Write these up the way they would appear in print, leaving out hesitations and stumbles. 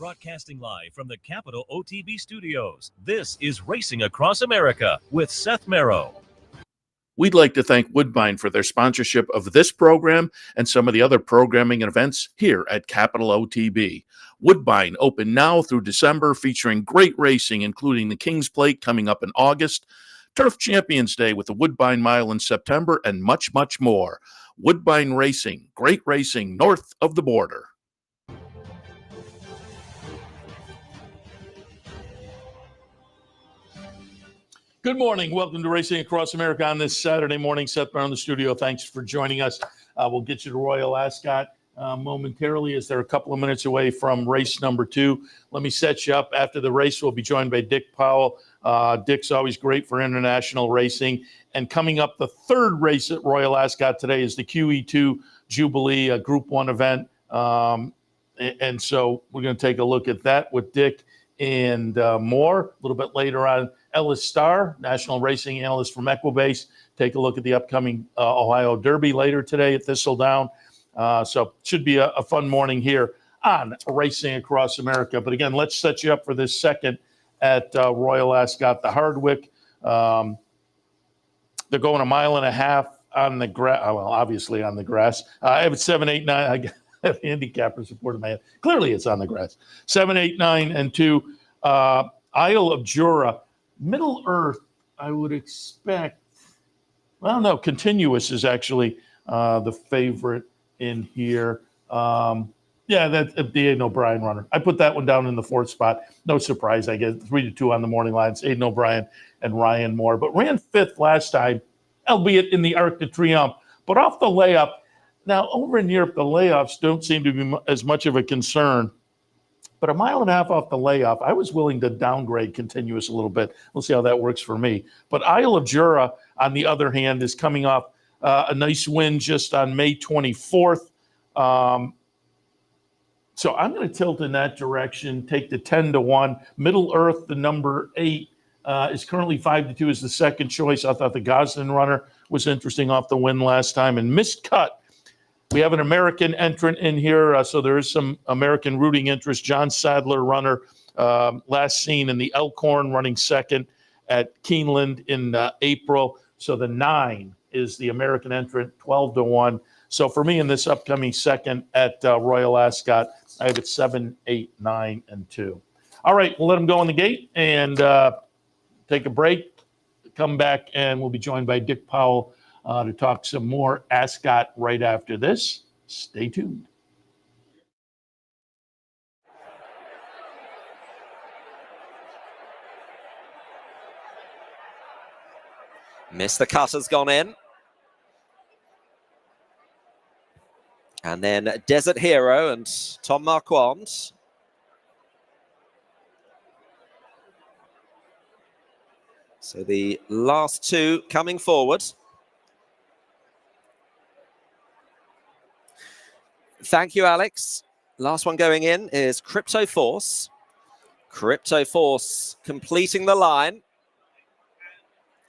Broadcasting live from the Capital OTB studios, this is Racing Across America with Seth Merrow. We'd like to thank Woodbine for their sponsorship of this program and some of the other programming and events here at Capital OTB. Woodbine open now through December, featuring great racing, including the King's Plate coming up in August, Turf Champions Day with the Woodbine Mile in September, and much, much more. Woodbine Racing, great racing north of the border. Good morning. Welcome to Racing Across America on this Saturday morning. Seth Merrow in the studio. Thanks for joining us. We'll get you to Royal Ascot momentarily, as they're a couple of minutes away from race number 2. Let me set you up. After the race, we'll be joined by Dick Powell. Dick's always great for international racing. And coming up, the third race at Royal Ascot today is the QE2 Jubilee, a Group 1 event. And so we're going to take a look at that with Dick and more. A little bit later on, Ellis Star, national racing analyst from Equibase. Take a look at the upcoming Ohio Derby later today at Thistledown. So should be a fun morning here on Racing Across America. But again, let's set you up for this second at Royal Ascot. The Hardwick, they're going a mile and a half on the grass. Well, obviously on the grass. I have it 7, 8, 9. I have handicapper support in my head. Clearly it's on the grass. 7, 8, 9, and 2. Isle of Jura. Middle Earth, I would expect. Well, no, Continuous is actually the favorite in here. Yeah, that's the Aidan O'Brien runner. I put that one down in the 4th spot. No surprise, I guess. 3-2 on the morning lines. Aidan O'Brien and Ryan Moore. But ran 5th last time, albeit in the Arc de Triomphe. But off the layup. Now, over in Europe, the layoffs don't seem to be as much of a concern. But a mile and a half off the layoff, I was willing to downgrade Continuous a little bit. We'll see how that works for me. But Isle of Jura, on the other hand, is coming off a nice win just on May 24th. So I'm going to tilt in that direction, take the 10-1. Middle Earth, the number 8, is currently 5-2 as the second choice. I thought the Gosden runner was interesting off the win last time. And Missed Cut. We have an American entrant in here, so there is some American rooting interest. John Sadler, runner, last seen in the Elkhorn, running second at Keeneland in April. So the 9 is the American entrant, 12-1. So for me in this upcoming second at Royal Ascot, I have it 7, 8, 9, and 2. All right, we'll let them go on the gate and take a break. Come back, and we'll be joined by Dick Powell to talk some more Ascot right after this. Stay tuned. Missed the Cut has gone in. And then Desert Hero and Tom Marquand. So the last two coming forward. Thank you, Alex. Last one going in is Crypto Force. Crypto Force completing the line.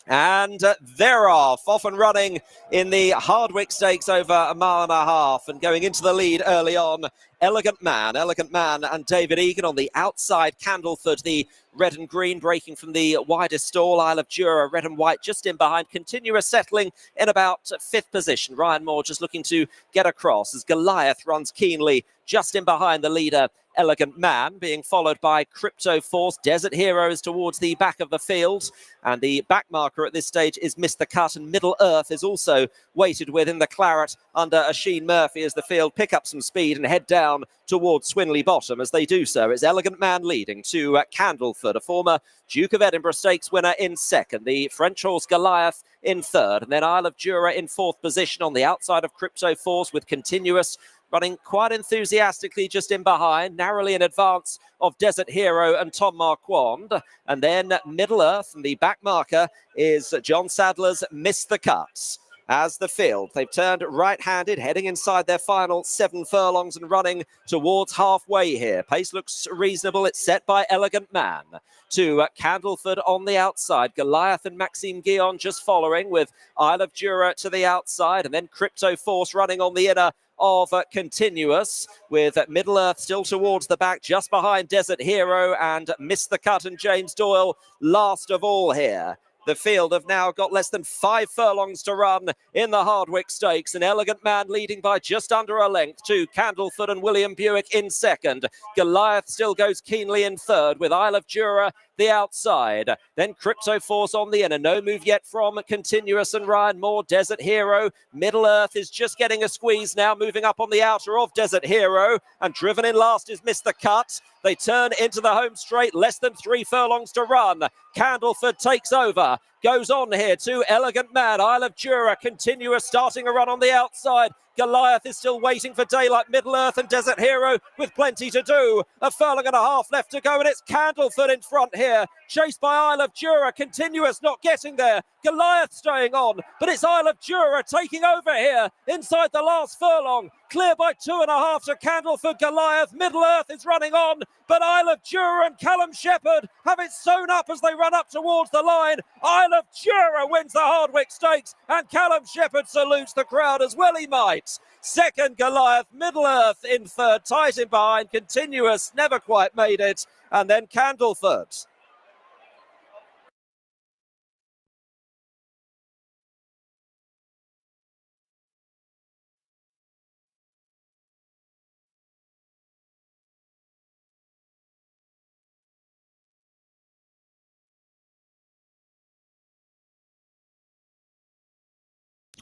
And they're off and running in the Hardwick Stakes over a mile and a half, and going into the lead early on. Elegant Man and David Egan on the outside. Candleford, the red and green, breaking from the widest stall. Isle of Jura, red and white, just in behind. Continuous settling in about 5th position. Ryan Moore just looking to get across as Goliath runs keenly just in behind the leader, Elegant Man, being followed by Crypto Force. Desert Hero is towards the back of the field, and the back marker at this stage is Missed the Cut, and Middle Earth is also weighted within the claret under Asheen Murphy as the field pick up some speed and head down towards Swinley Bottom. As they do so, it's Elegant Man leading to Candleford, a former Duke of Edinburgh Stakes winner, in second. The French horse Goliath in third, and then Isle of Jura in 4th position on the outside of Crypto Force, with Continuous running quite enthusiastically just in behind, narrowly in advance of Desert Hero and Tom Marquand. And then Middle Earth, and the back marker is John Sadler's Missed the Cuts. As the field, they've turned right-handed, heading inside their final 7 furlongs and running towards halfway here. Pace looks reasonable. It's set by Elegant Man. To Candleford on the outside. Goliath and Maxime Guillon just following, with Isle of Jura to the outside, and then Crypto Force running on the inner of Continuous, with Middle Earth still towards the back, just behind Desert Hero and Miss the Cut and James Doyle last of all here. The field have now got less than 5 furlongs to run in the Hardwick Stakes. An Elegant Man leading by just under a length to Candlefoot and William Buick in second. Goliath still goes keenly in third, with Isle of Jura the outside. Then Crypto Force on the inner. No move yet from Continuous and Ryan Moore. Desert Hero. Middle Earth is just getting a squeeze now, moving up on the outer of Desert Hero. And driven in last is Mr. Cut. They turn into the home straight. Less than 3 furlongs to run. Candleford takes over. Goes on here to Elegant Man. Isle of Jura. Continuous starting a run on the outside. Goliath is still waiting for daylight. Middle Earth and Desert Hero with plenty to do. A furlong and a half left to go, and it's Candlefoot in front here. Chased by Isle of Jura. Continuous not getting there. Goliath staying on, but it's Isle of Jura taking over here inside the last furlong. Clear by 2.5 to Candlefoot. Goliath. Middle Earth is running on, but Isle of Jura and Callum Shepherd have it sewn up as they run up towards the line. Isle of Jura wins the Hardwick Stakes, and Callum Shepherd salutes the crowd as well he might. Second, Goliath. Middle Earth in third, ties in behind. Continuous never quite made it, and then Candlefoot.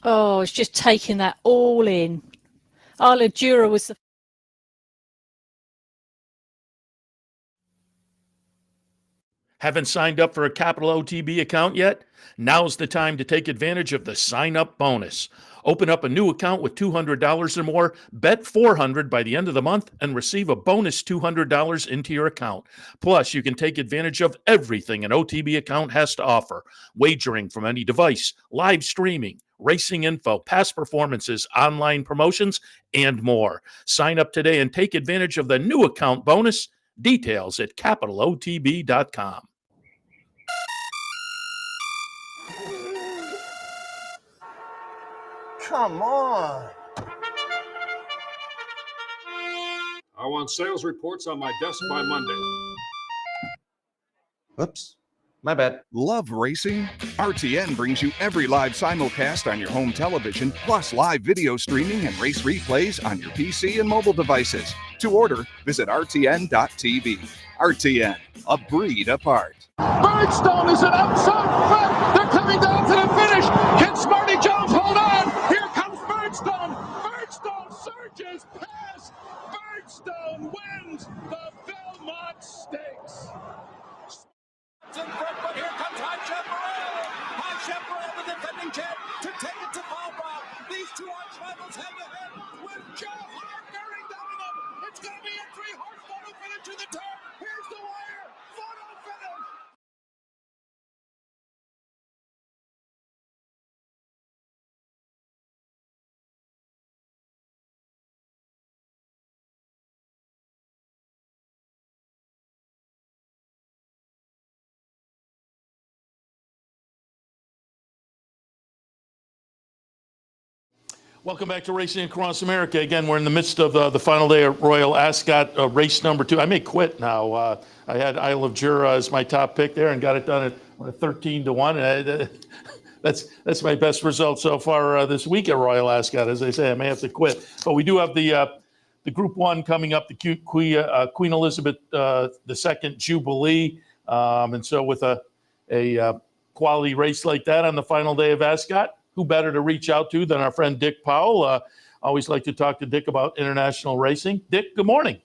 Oh, it's just taking that all in. Isle of Jura was the... Haven't signed up for a Capital OTB account yet? Now's the time to take advantage of the sign-up bonus. Open up a new account with $200 or more, bet $400 by the end of the month, and receive a bonus $200 into your account. Plus, you can take advantage of everything an OTB account has to offer. Wagering from any device, live streaming, racing info, past performances, online promotions, and more. Sign up today and take advantage of the new account bonus. Details at capitalotb.com. Come on. I want sales reports on my desk by Monday. Oops. My bad. Love racing? RTN brings you every live simulcast on your home television, plus live video streaming and race replays on your PC and mobile devices. To order, visit rtn.tv. RTN, a breed apart. Birdstone is an outside front. They're coming down to the finish. Can Smarty Jones hold on? Here comes Birdstone. Birdstone surges past. Birdstone wins the Belmont Stakes. But here comes High Chaparral. High Chaparral, the defending champ, to take it to Paul. These two arch rivals head to head with Joe Hart bearing down on them. It's going to be a 3-horse photo finish to the turn. Here's the wire. Photo finish. Welcome back to Racing Across America. Again, we're in the midst of the final day of Royal Ascot, race number 2. I may quit now. I had Isle of Jura as my top pick there and got it done at 13-1. And that's my best result so far this week at Royal Ascot. As I say, I may have to quit. But we do have the Group 1 coming up, the Queen Elizabeth II Jubilee. And so with a quality race like that on the final day of Ascot, who better to reach out to than our friend Dick Powell? Always like to talk to Dick about international racing. Dick, good morning.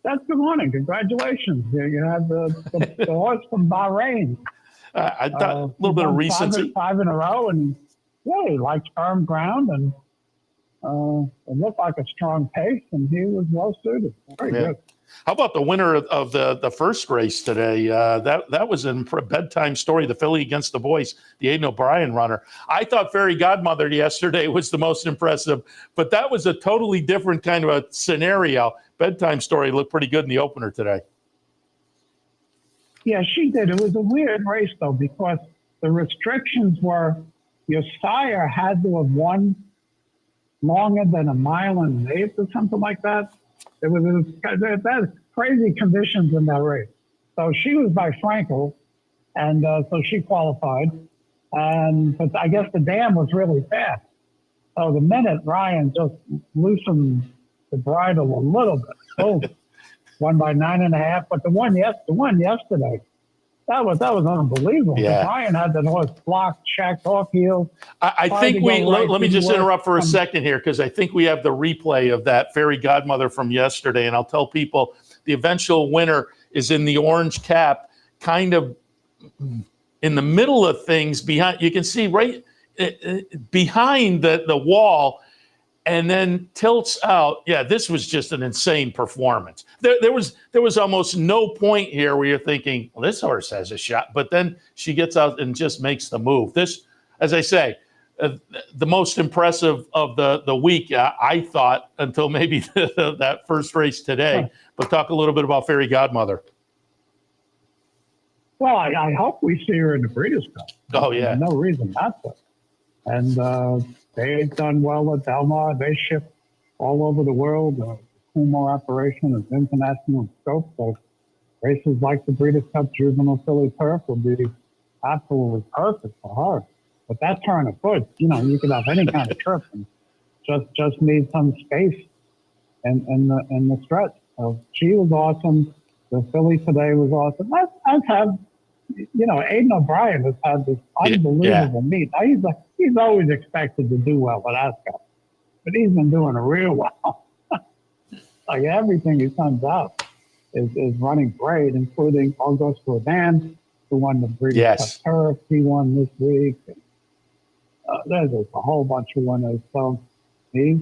That's good morning. Congratulations. You have the horse from Bahrain. I thought a little bit of recency. Five in a row, and yeah, he likes firm ground, and it looked like a strong pace, and he was well suited. Very good. How about the winner of the first race today? That was a bedtime story, the filly against the boys, the Aidan O'Brien runner. I thought Fairy Godmother yesterday was the most impressive, but that was a totally different kind of a scenario. Bedtime story looked pretty good in the opener today. Yeah, she did. It was a weird race, though, because the restrictions were your sire had to have won longer than 1.125 miles or something like that. That's crazy conditions in that race. So she was by Frankel, and so she qualified. But I guess the dam was really fast. So the minute Ryan just loosened the bridle a little bit, boom, won by 9.5. But the one yesterday, that was unbelievable. Yeah. Ryan had the horse blocked, shacked off heel. I think let me just interrupt for a second here, because I think we have the replay of that fairy godmother from yesterday. And I'll tell people the eventual winner is in the orange cap, kind of in the middle of things behind. You can see right behind the wall, and then tilts out. Yeah, this was just an insane performance. There was almost no point here where you're thinking, well, this horse has a shot. But then she gets out and just makes the move. This, as I say, the most impressive of the week, I thought, until maybe that first race today. But talk a little bit about Fairy Godmother. Well, I hope we see her in the Breeders' Cup. Oh, yeah. There's no reason not to. And they've done well at Belmont. They ship all over the world. The Kumar operation is international in scope. So races like the Breeders' Cup Juvenile Filly Turf will be absolutely perfect for her. But that turn of foot, you could have any kind of trip and just need some space in the stretch. So she was awesome. The filly today was awesome. I've had, Aidan O'Brien has had this unbelievable meet. Now he's always expected to do well at Ascot, but he's been doing real well. Like everything he sends out is running great, including Auguste Rodin, who won the Breeders' Cup Turf. He won this week. There's a whole bunch of winners. So he's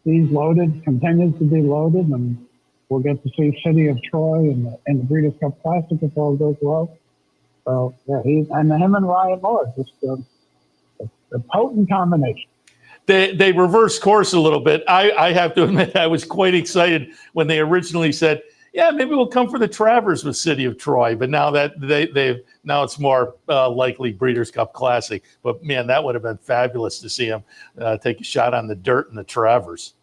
loaded, continues to be loaded, and we'll get to see City of Troy in the Breeders' Cup Classic if all goes well. So yeah, him and Ryan Moore, just a potent combination. They reversed course a little bit. I have to admit, I was quite excited when they originally said, yeah, maybe we'll come for the Travers with City of Troy. But now that now it's more likely Breeders' Cup Classic. But man, that would have been fabulous to see him take a shot on the dirt in the Travers.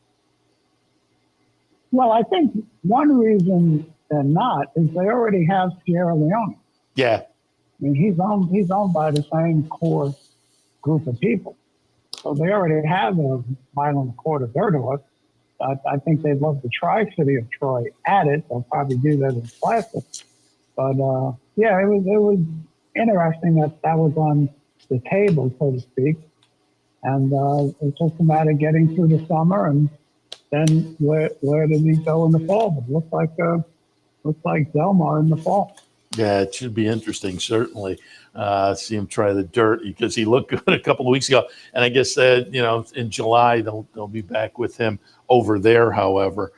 Well, I think one reason they're not is they already have Sierra Leone. Yeah. I mean, he's owned by the same core group of people. So they already have a mile and a quarter dirt horse. I think they'd love to try City of Troy at it. They'll probably do that in Classic. But, yeah, it was interesting that was on the table, so to speak. And it's just a matter of getting through the summer, and then where did he go in the fall? It looks like Delmar in the fall. Yeah, it should be interesting, certainly. See him try the dirt, because he looked good a couple of weeks ago. And I guess, in July, they'll be back with him over there, however.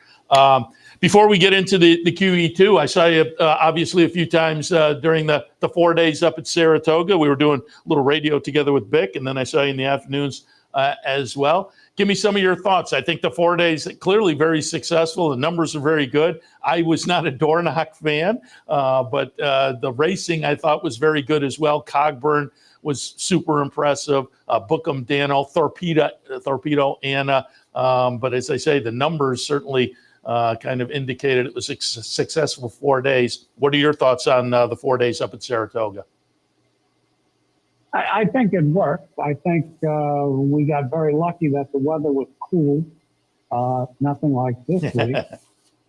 Before we get into the QE2, I saw you obviously a few times during the 4 days up at Saratoga. We were doing a little radio together with Bick, and then I saw you in the afternoons as well. Give me some of your thoughts. I think the 4 days, clearly very successful. The numbers are very good. I was not a door knock fan, but the racing I thought was very good as well. Cogburn was super impressive. Bookham, Dano, Torpedo, Anna. But as I say, the numbers certainly kind of indicated it was a successful 4 days. What are your thoughts on the 4 days up at Saratoga? I think it worked. I think we got very lucky that the weather was cool, nothing like this week,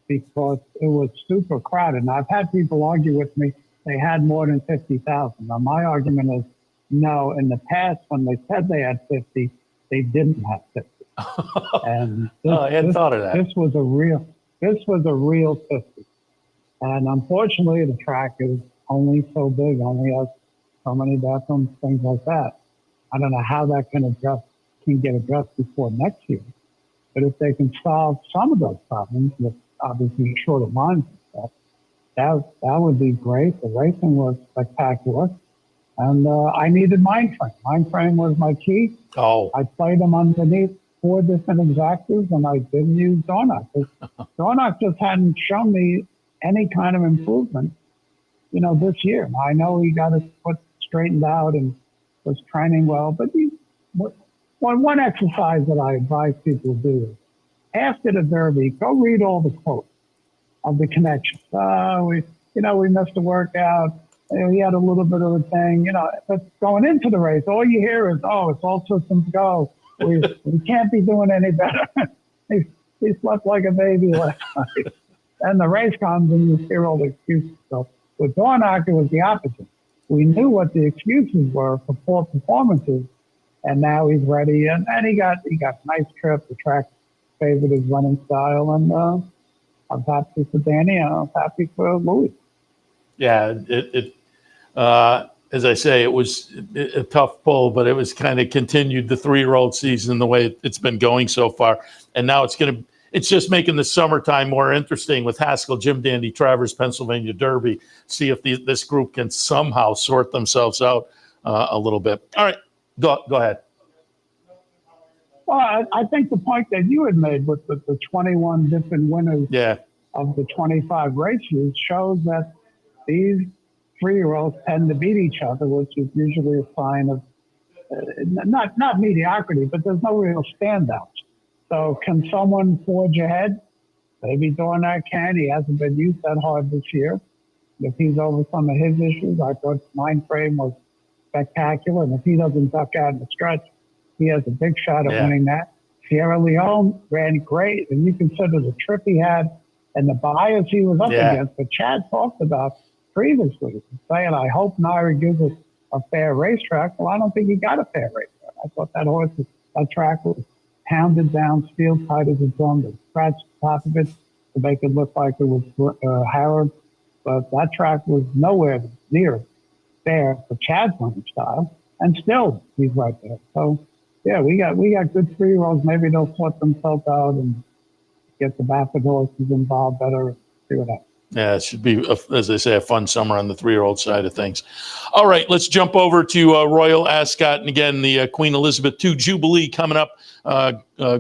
because it was super crowded. And I've had people argue with me, they had more than 50,000. Now, my argument is, no, in the past, when they said they had 50, they didn't have 50. And I hadn't thought of that. This was a real 50. And unfortunately, the track is only so big, only has so many bathrooms, things like that. I don't know how that can get addressed before next year. But if they can solve some of those problems with obviously shorter lines and stuff, that would be great. The racing was spectacular. And I needed Mindframe. Mindframe was my key. Oh. I played them underneath 4 different exactors, and I didn't use Dornock. Dornock just hadn't shown me any kind of improvement, this year. I know he got his foot straightened out and was training well, but one exercise that I advise people to do is after the Derby, go read all the quotes of the connections. We missed a workout. We had a little bit of a thing, but going into the race, all you hear is, it's all systems go. We can't be doing any better. he slept like a baby last night. And the race comes and you hear all the excuses. So with Dornacher, it was the opposite. We knew what the excuses were for poor performances, and now he's ready. And he got a nice trip. The track favored his running style, and I'm happy for Danny, and I'm happy for Louis. Yeah, as I say, it was a tough pull, but it was kind of continued the 3-year-old season the way it's been going so far. And now it's just making the summertime more interesting with Haskell, Jim Dandy, Travers, Pennsylvania Derby. See if this group can somehow sort themselves out a little bit. All right, go ahead. Well, I think the point that you had made with the 21 different winners of the 25 races shows that these 3-year-olds tend to beat each other, which is usually a sign of not mediocrity, but there's no real standouts. So can someone forge ahead? Maybe Dornacher can. He hasn't been used that hard this year. If he's over some of his issues, I thought mind frame was spectacular. And if he doesn't duck out in the stretch, he has a big shot at winning that. Sierra Leone ran great, and you consider the trip he had and the bias he was up against. But Chad talked about previously, saying, I hope Naira gives us a fair racetrack. Well, I don't think he got a fair racetrack. I thought that track was pounded down, steel tight as a drum, to scratch the top of it to make it look like it was Harrod. But that track was nowhere near fair for Chad's running style, and still he's right there. So, yeah, we got good 3-year-olds. Maybe they'll sort themselves out and get the Baffert horses involved better. See what happens. Yeah, it should be, as they say, a fun summer on the 3-year-old side of things. All right, let's jump over to Royal Ascot. And again, the Queen Elizabeth II Jubilee coming up,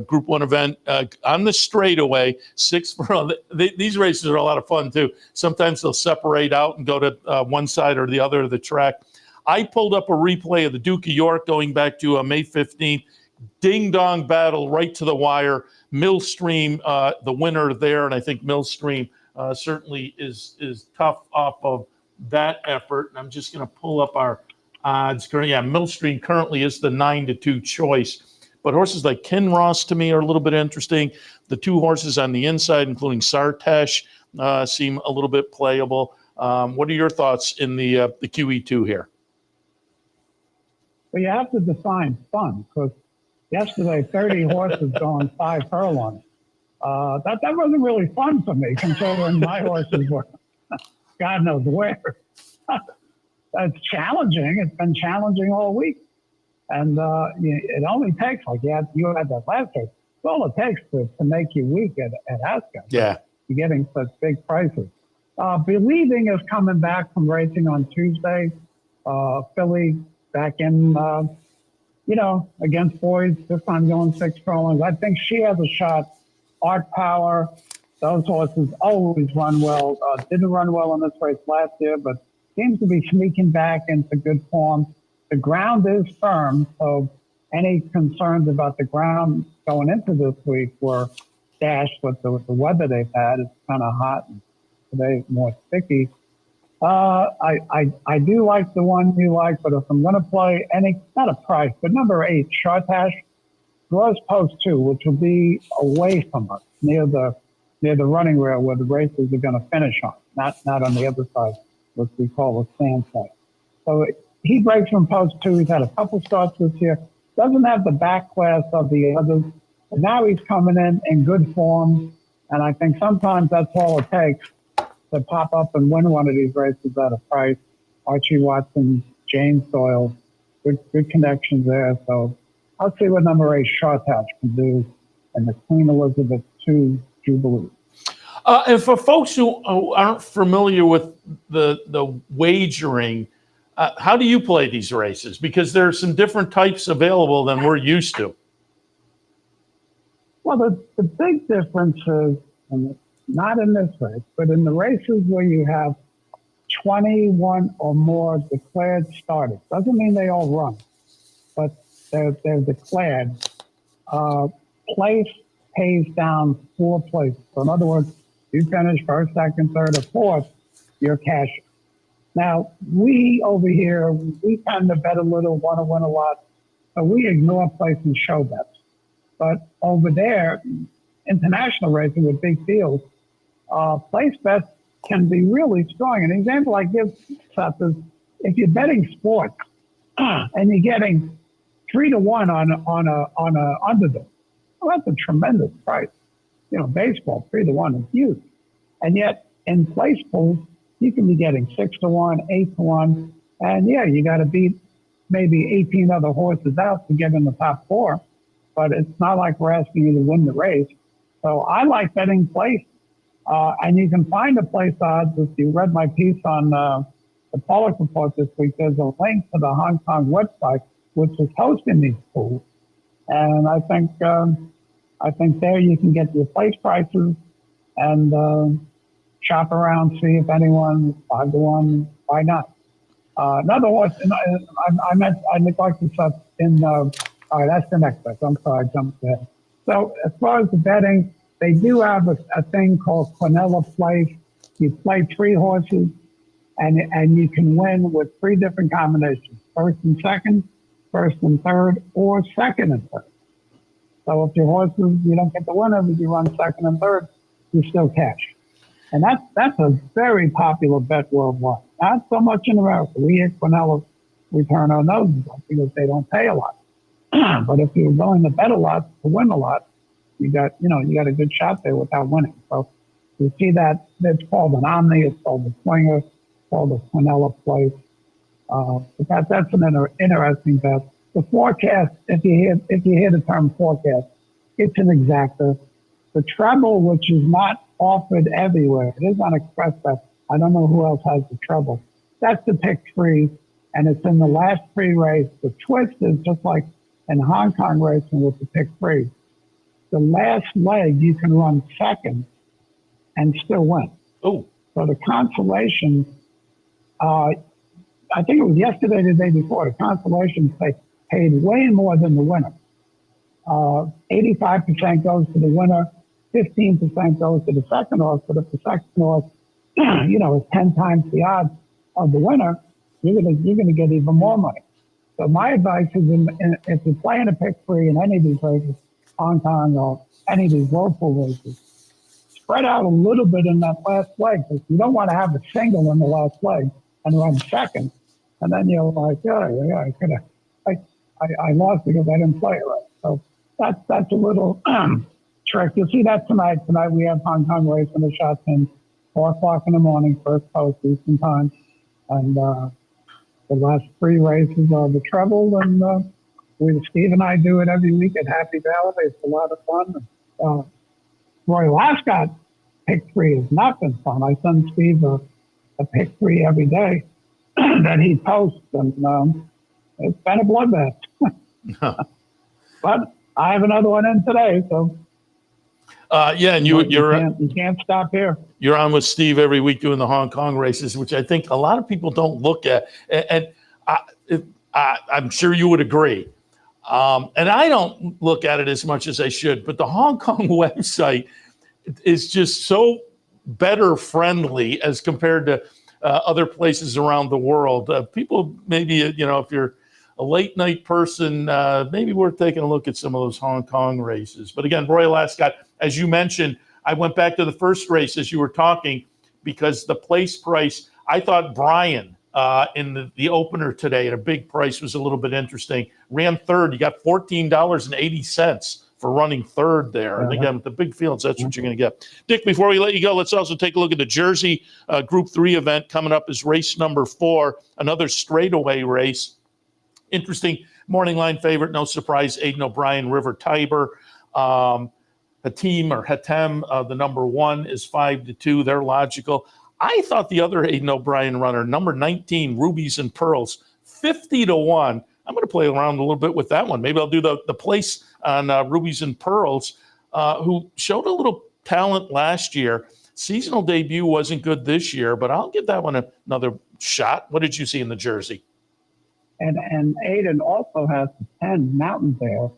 Group 1 event. On the straightaway, 6 furlong. These races are a lot of fun, too. Sometimes they'll separate out and go to one side or the other of the track. I pulled up a replay of the Duke of York going back to May 15th. Ding-dong battle right to the wire. Millstream, the winner there, and I think Millstream certainly is tough off of that effort. And I'm just going to pull up our odds. Yeah, Millstream currently is the 9-2 choice. But horses like Kinross to me are a little bit interesting. The 2 horses on the inside, including Sartesh, seem a little bit playable. What are your thoughts in the QE2 here? Well, you have to define fun, because yesterday 30 horses going 5 furlongs. That wasn't really fun for me, considering my horses were God knows where. It's challenging. It's been challenging all week. And it only takes, like you had that last race, it's all it takes to make you weak at Ascot. Yeah. You're getting such big prices. Believing is coming back from racing on Tuesday. Philly back in, against Boys, this time going 6 furlongs. I think she has a shot. Art Power, those horses always run well. Didn't run well in this race last year, but seems to be sneaking back into good form. The ground is firm, so any concerns about the ground going into this week were dashed with the weather they've had. It's kind of hot, and today more sticky. I do like the one you like, but if I'm going to play any, not a price, but number 8, Chartash, draws post 2, which will be away from us, near the running rail where the races are going to finish on, not on the other side, what we call the stand side. So he breaks from post 2. He's had a couple starts this year. Doesn't have the back class of the others. But now he's coming in good form, and I think sometimes that's all it takes to pop up and win one of these races at a price. Archie Watson, James Doyle, good connections there. So I'll see what number 8 Chartash can do in the Queen Elizabeth II Jubilee. And for folks who aren't familiar with the wagering, how do you play these races? Because there are some different types available than we're used to. Well, the big difference is, and not in this race, but in the races where you have 21 or more declared starters. Doesn't mean they all run, but they're declared, place pays down 4 places. So in other words, you finish first, second, third, or fourth, you're cashing. Now, we over here, we tend to bet a little, want to win a lot, so we ignore place and show bets. But over there, international racing with big fields, place bets can be really strong. An example I give, Seth, is if you're betting sports and you're getting 3-1 on a underdog, well, that's a tremendous price. You know, baseball 3-1 is huge, and yet in place pools you can be getting 6-1, 8-1, and yeah, you got to beat maybe 18 other horses out to get in the top 4. But it's not like we're asking you to win the race. So I like betting place. And you can find the place odds. If you read my piece on the Pollock Report this week, there's a link to the Hong Kong website, which is hosting these pools. And I think there you can get your place prices and shop around, see if anyone 5-1, why not? Another horse, I neglected stuff in, all right, that's the next best. I'm sorry, I jumped ahead. So as far as the betting, they do have a thing called Quinella Place. You play 3 horses, and you can win with 3 different combinations: first and second, first and third, or second and third. So if your horses, you don't get the winner, but you run second and third, you still cash. And that's a very popular bet worldwide. Not so much in America. We at Quinella, we turn our noses up because they don't pay a lot. But if you're willing to bet a lot to win a lot, you got a good shot there without winning. So you see that it's called an Omni, it's called a Swinger, it's called a Quinella Place. But that's an interesting bet. The forecast, if you hear the term forecast, it's an exactor. The treble, which is not offered everywhere, it is on Express Bet. I don't know who else has the treble. That's the pick 3, and it's in the last 3 race. The twist is just like in Hong Kong racing with the pick 3. The last leg, you can run second and still win. Oh. So the consolation, I think it was yesterday, the day before, the consolation paid way more than the winner. 85% goes to the winner, 15% goes to the second horse, but if the second horse, is 10 times the odds of the winner, you're gonna get even more money. So my advice is, if you're playing a pick 3 in any of these races, Hong Kong or any of these local races, spread out a little bit in that last leg, because you don't want to have a single in the last leg and run second, and then you're like, I lost because I didn't play it right. So that's a little trick. You'll see that tonight. Tonight we have Hong Kong racing the shots in 4 o'clock in the morning, first post Eastern time, and the last 3 races are the treble, and Steve and I do it every week at Happy Valley. It's a lot of fun. Royal Ascot pick 3 has not been fun. I send Steve a pick 3 every day that he posts, and it's been a bloodbath. But I have another one in today, so and you can't stop here. You're on with Steve every week doing the Hong Kong races, which I think a lot of people don't look at, and I'm sure you would agree. And I don't look at it as much as I should, but the Hong Kong website is just so better friendly as compared to other places around the world. People maybe, if you're a late night person, maybe worth taking a look at some of those Hong Kong races. But again, Royal Ascot, as you mentioned, I went back to the first race as you were talking, because the place price, I thought Brian in the opener today at a big price was a little bit interesting. Ran third. You got $14.80 for running third there. And again, with the big fields, that's what you're going to get. Dick, before we let you go, let's also take a look at the Jersey Group 3 event coming up is race number 4, another straightaway race. Interesting morning line favorite, no surprise, Aidan O'Brien, River Tiber. Hatem, the number 1 is 5-2. They're logical. I thought the other Aidan O'Brien runner, number 19, Rubies and Pearls, 50-1. I'm going to play around a little bit with that one. Maybe I'll do the place on Rubies and Pearls, who showed a little talent last year. Seasonal debut wasn't good this year, but I'll give that one another shot. What did you see in the Jersey? And Aiden also has the 10 Mountain Bear,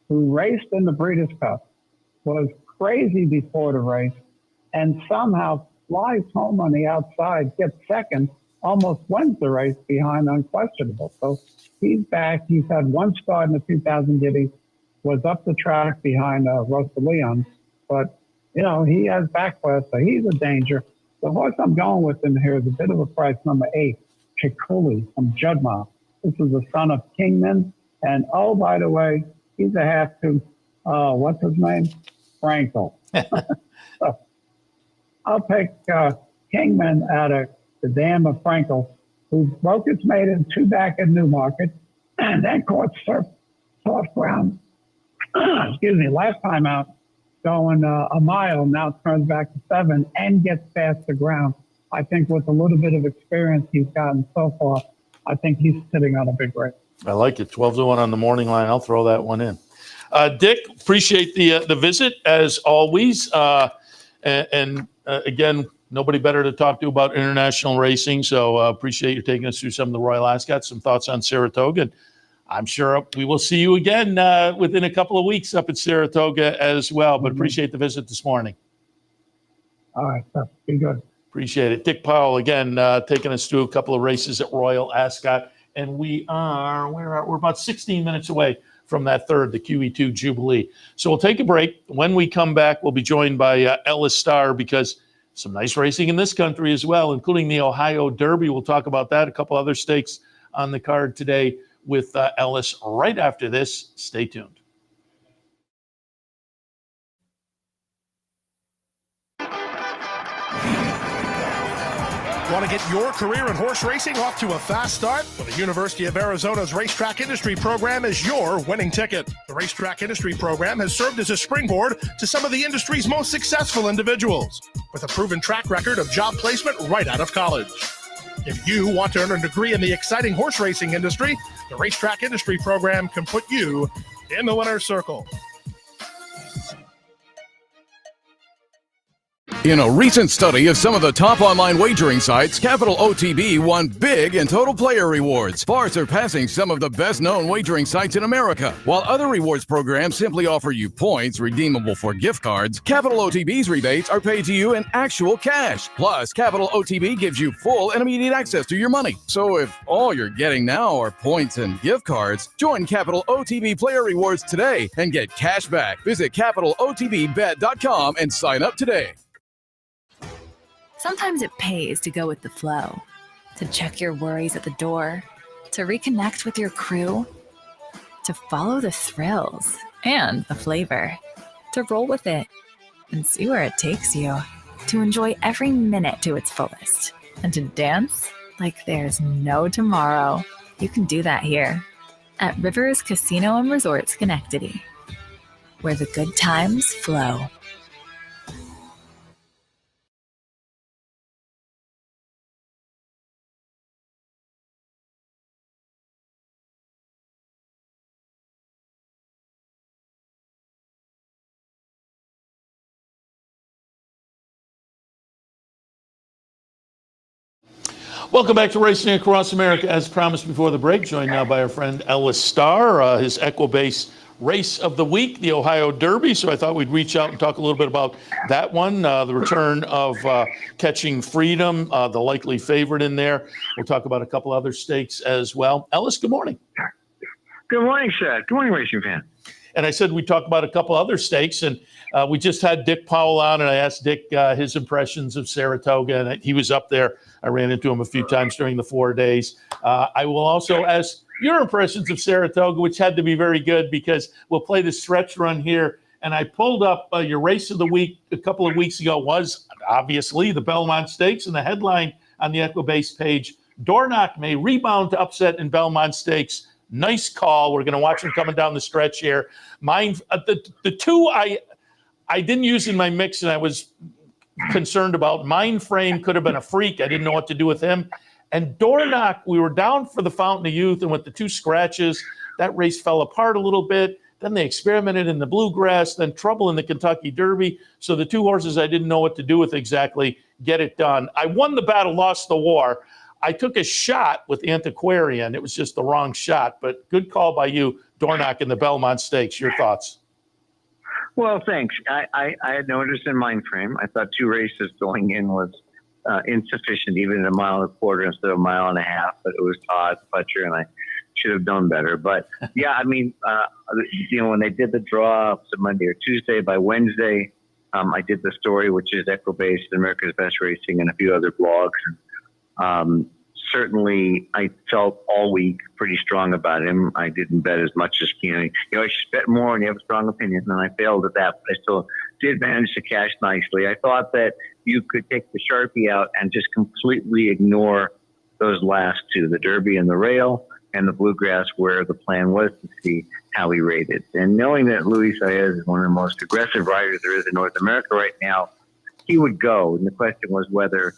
who raced in the Breeders' Cup, was crazy before the race, and somehow flies home on the outside, gets second, almost wins the race behind Unquestionable. So he's back. He's had one start in the 2000 Giddy, was up the track behind Russell Leon. But, you know, he has backclass, so he's a danger. The horse I'm going with in here is a bit of a price, number 8, Chikuli from Judma. This is the son of Kingman. And, oh, by the way, he's a half to, what's his name? Frankel. So I'll pick Kingman out of the dam of Frankel, who broke its maiden 2 back at Newmarket and then caught soft ground. Excuse me, last time out going a mile, now turns back to 7 and gets past the ground. I think with a little bit of experience he's gotten so far, I think he's sitting on a big race. I like it. 12-1 on the morning line. I'll throw that one in. Dick, appreciate the visit as always. And again, nobody better to talk to about international racing. So appreciate you taking us through some of the Royal Ascot, some thoughts on Saratoga. And I'm sure we will see you again within a couple of weeks up at Saratoga as well. But appreciate the visit this morning. All right, so be good. Appreciate it. Dick Powell, again, taking us through a couple of races at Royal Ascot. And we're about 16 minutes away from that third, the QE2 Jubilee. So we'll take a break. When we come back, we'll be joined by Ellis Star, because some nice racing in this country as well, including the Ohio Derby. We'll talk about that, a couple other stakes on the card today with Ellis right after this. Stay tuned. Want to get your career in horse racing off to a fast start? Well, the University of Arizona's Racetrack Industry Program is your winning ticket. The Racetrack Industry Program has served as a springboard to some of the industry's most successful individuals, with a proven track record of job placement right out of college. If you want to earn a degree in the exciting horse racing industry, the Racetrack Industry Program can put you in the winner's circle. In a recent study of some of the top online wagering sites, Capital OTB won big in total player rewards, far surpassing some of the best-known wagering sites in America. While other rewards programs simply offer you points redeemable for gift cards, Capital OTB's rebates are paid to you in actual cash. Plus, Capital OTB gives you full and immediate access to your money. So if all you're getting now are points and gift cards, join Capital OTB Player Rewards today and get cash back. Visit CapitalOTBBet.com and sign up today. Sometimes it pays to go with the flow, to check your worries at the door, to reconnect with your crew, to follow the thrills and the flavor, to roll with it and see where it takes you, to enjoy every minute to its fullest, and to dance like there's no tomorrow. You can do that here at Rivers Casino and Resort Schenectady, where the good times flow. Welcome back to Racing Across America. As promised before the break, joined now by our friend Ellis Star, his Equibase race of the week, the Ohio Derby. So I thought we'd reach out and talk a little bit about that one, the return of Catching Freedom, the likely favorite in there. We'll talk about a couple other stakes as well. Ellis, good morning. Good morning, Seth. Good morning, racing fan. And I said we'd talk about a couple other stakes, and we just had Dick Powell on, and I asked Dick his impressions of Saratoga, and he was up there. I ran into him a few times during the 4 days. I will also ask your impressions of Saratoga, which had to be very good because we'll play the stretch run here. And I pulled up your race of the week a couple of weeks ago was obviously the Belmont Stakes, and the headline on the Equibase page, Dornoch may rebound to upset in Belmont Stakes. Nice call. We're going to watch him coming down the stretch here. Mine, the two I didn't use in my mix, and I was concerned about. Mind Frame could have been a freak. I didn't know what to do with him. And Dornoch, we were down for the Fountain of Youth, and with the 2 scratches, that race fell apart a little bit. Then they experimented in the Bluegrass, then trouble in the Kentucky Derby. So the 2 horses I didn't know what to do with exactly get it done. I won the battle, lost the war. I took a shot with Antiquarian. It was just the wrong shot, but good call by you, Dornoch in the Belmont Stakes. Your thoughts? Well, thanks. I had no interest in mind frame. I thought 2 races going in was insufficient, even at 1.25 miles instead of 1.5 miles, but it was Todd Fletcher, and I should have done better. But yeah, I mean, when they did the draw, it was Monday or Tuesday. By Wednesday, I did the story, which is Equibase, America's Best Racing, and a few other blogs. Certainly, I felt all week pretty strong about him. I didn't bet as much as, I should bet more and you have a strong opinion, and I failed at that, but I still did manage to cash nicely. I thought that you could take the Sharpie out and just completely ignore those last 2, the Derby and the Rail, and the Bluegrass, where the plan was to see how he rated. And knowing that Luis Saez is one of the most aggressive riders there is in North America right now, he would go. And the question was whether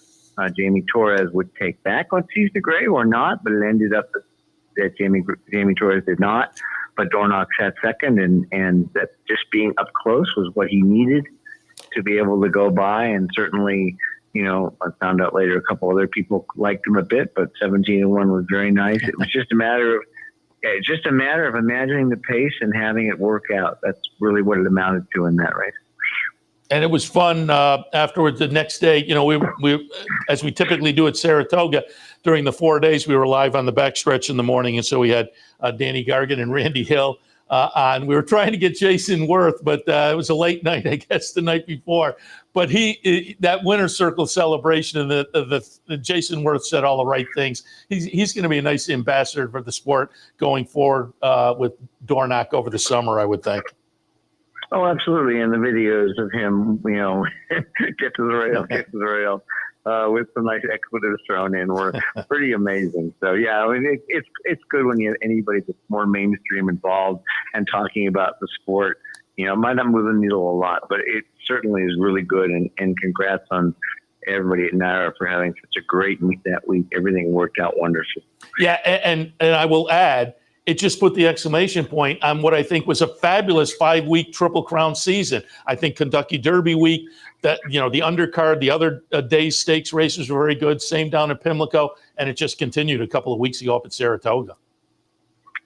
Jamie Torres would take back on Seize the Gray or not, but it ended up that Jamie Torres did not. But Dornoch sat second, and that just being up close was what he needed to be able to go by. And certainly, I found out later a couple other people liked him a bit, but 17-1 was very nice. It was just a matter of imagining the pace and having it work out. That's really what it amounted to in that race. And it was fun afterwards. The next day, we as we typically do at Saratoga, during the 4 days, we were live on the backstretch in the morning, and so we had Danny Gargan and Randy Hill on. We were trying to get Jason Worth, but it was a late night, I guess, the night before. But that winner's circle celebration, and the Jason Worth said all the right things. He's going to be a nice ambassador for the sport going forward with Dornoch over the summer, I would think. Oh, absolutely. And the videos of him, get to the rail, with some nice expletives thrown in were pretty amazing. So, yeah, I mean, it's good when you have anybody that's more mainstream involved and talking about the sport. Might not move the needle a lot, but it certainly is really good. And congrats on everybody at NYRA for having such a great meet that week. Everything worked out wonderful. Yeah, and I will add, it just put the exclamation point on what I think was a fabulous 5-week Triple Crown season. I think Kentucky Derby week, that the undercard, the other day's stakes races were very good. Same down at Pimlico, and it just continued a couple of weeks ago up at Saratoga.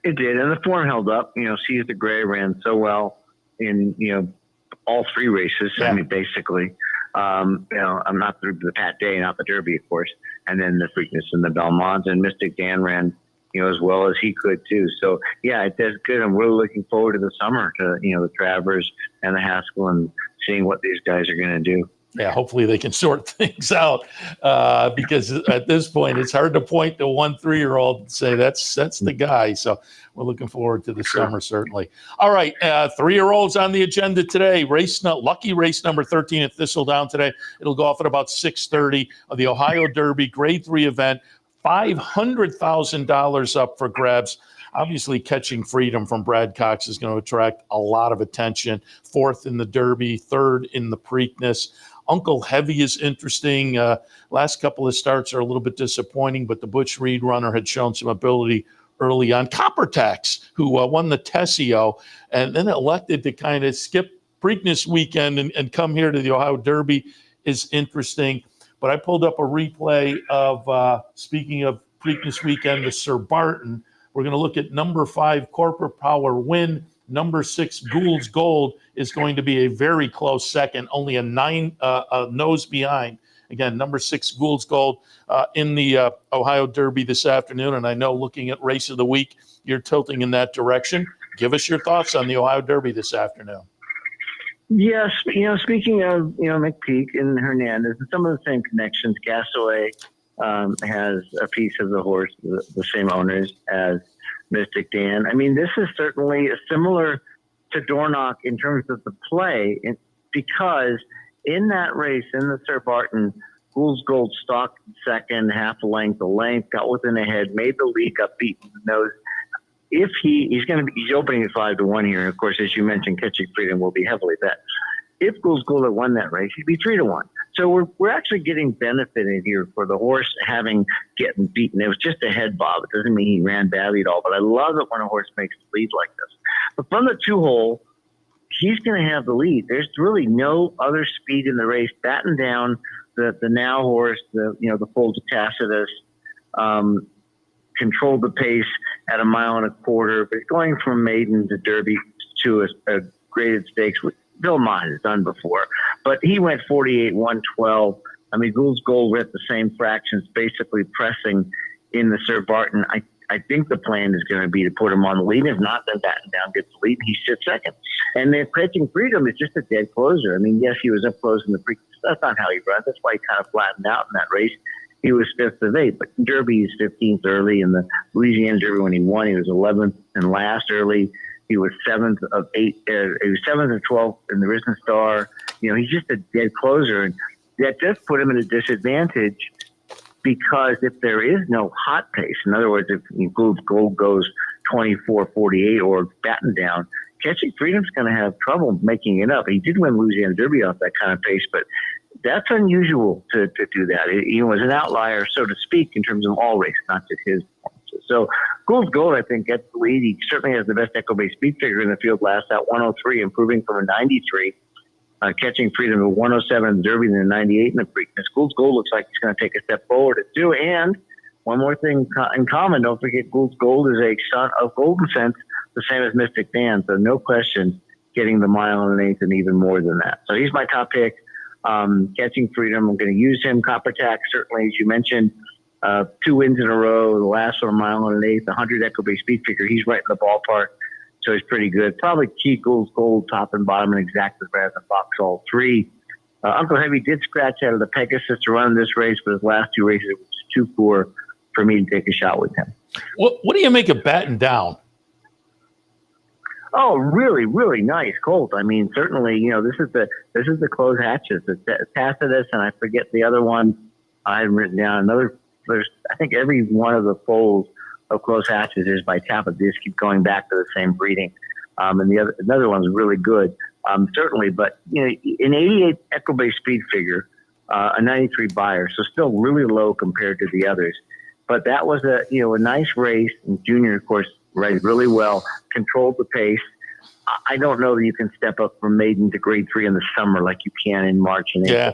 It did, and the form held up. Seize the Gray ran so well in all 3 races. Yeah. I mean, basically, I'm not the Pat Day, not the Derby, of course, and then the Freakness in the Belmont, and Mystic Dan ran as well as he could too. So yeah, it does good. I'm really looking forward to the summer, to the Travers and the Haskell, and seeing what these guys are going to do. Yeah, hopefully they can sort things out because at this point it's hard to point to 1 3-year-old and say that's the guy. So we're looking forward to the summer, certainly. All right, 3-year-olds on the agenda today. Lucky race number 13 at Thistledown today. It'll go off at about 6:30 of the Ohio Derby Grade 3 event. $500,000 up for grabs. Obviously, Catching Freedom from Brad Cox is going to attract a lot of attention. 4th in the Derby, 3rd in the Preakness. Uncle Heavy is interesting. Last couple of starts are a little bit disappointing, but the Butch Reed runner had shown some ability early on. Copper Tax, who won the Tessio and then elected to kind of skip Preakness weekend and come here to the Ohio Derby, is interesting. But I pulled up a replay of, speaking of Preakness weekend, the Sir Barton. We're going to look at number 5, Corporate Power Win. Number 6, Gould's Gold, is going to be a very close second, only a nose behind. Again, number 6, Gould's Gold, in the Ohio Derby this afternoon. And I know, looking at Race of the Week, you're tilting in that direction. Give us your thoughts on the Ohio Derby this afternoon. Yes, speaking of, McPeak and Hernandez, and some of the same connections, Gasaway has a piece of the horse, the same owners as Mystic Dan. I mean, this is certainly similar to Dornoch in terms of the play, because in that race, in the Sir Barton, Gould's Gold stalked second, half a length, got within a head, made the lead, got beaten in the nose. If he's opening at 5-1 here. And of course, as you mentioned, Catching Freedom will be heavily bet. If Gould's Gold had won that race, he'd be 3-1. So we're actually getting benefited here for the horse getting beaten. It was just a head bob. It doesn't mean he ran badly at all. But I love it when a horse makes the lead like this. But from the 2-hole, he's going to have the lead. There's really no other speed in the race. Batten down the now horse, the full Tacitus. controlled the pace at 1.25 miles, but going from maiden to Derby to a graded stakes, which Belmont has done before. But he went 48-112. I mean, Gould's Gold went the same fractions, basically pressing in the Sir Barton. I think the plan is going to be to put him on the lead. If not, then Batten Down gets the lead and he sits second. And then Catching Freedom is just a dead closer. I mean, yes, he was up close in the pre. That's not how he runs. That's why he kind of flattened out in that race. He was 5th of 8, but in Derby he's 15th early. In the Louisiana Derby when he won, he was 11th and last early. He was 7th of 8. He was 7th of 12 in the Risen Star. You know, he's just a dead closer, and that does put him at a disadvantage because if there is no hot pace, in other words, if Gould goes 24-48 or Batten Down, Catching Freedom's going to have trouble making it up. He did win Louisiana Derby off that kind of pace, but that's unusual to do that. He was an outlier, so to speak, in terms of all races, not just his performances. So Gould's Gold, I think, gets the lead. He certainly has the best echo-based speed figure in the field last out, 103, improving from a 93. Catching Freedom at 107 in the Derby and a 98 in the Preakness. Gould's Gold looks like he's going to take a step forward at 2. And one more thing in common, don't forget Gould's Gold is a son of Golden Sense, the same as Mystic Dan. So no question getting the 1.1 miles and even more than that. So he's my top pick. Catching Freedom, I'm going to use him. Copper Tax, certainly, as you mentioned, 2 wins in a row. The last one, 1.1 miles, 100 echo-based speed figure. He's right in the ballpark. So he's pretty good. Probably keep Gould's Gold top and bottom and exactly as a box all 3. Uncle Heavy did scratch out of the Pegasus to run this race, but his last 2 races it was too poor for me to take a shot with him. What do you make of Batten Down? Oh, really, really nice colt. I mean, certainly, you know, this is the close hatches. It's Tacitus, and I forget the other one I had written down. There's I think every one of the foals of close hatches is by tap of this. Keep going back to the same breeding, and another one's really good, certainly. But you know, an 88 echo-based speed figure, a 93 buyer, so still really low compared to the others. But that was a nice race. And Junior, of course, rode really well, controlled the pace. I don't know that you can step up from maiden to grade 3 in the summer like you can in March and April. Yeah.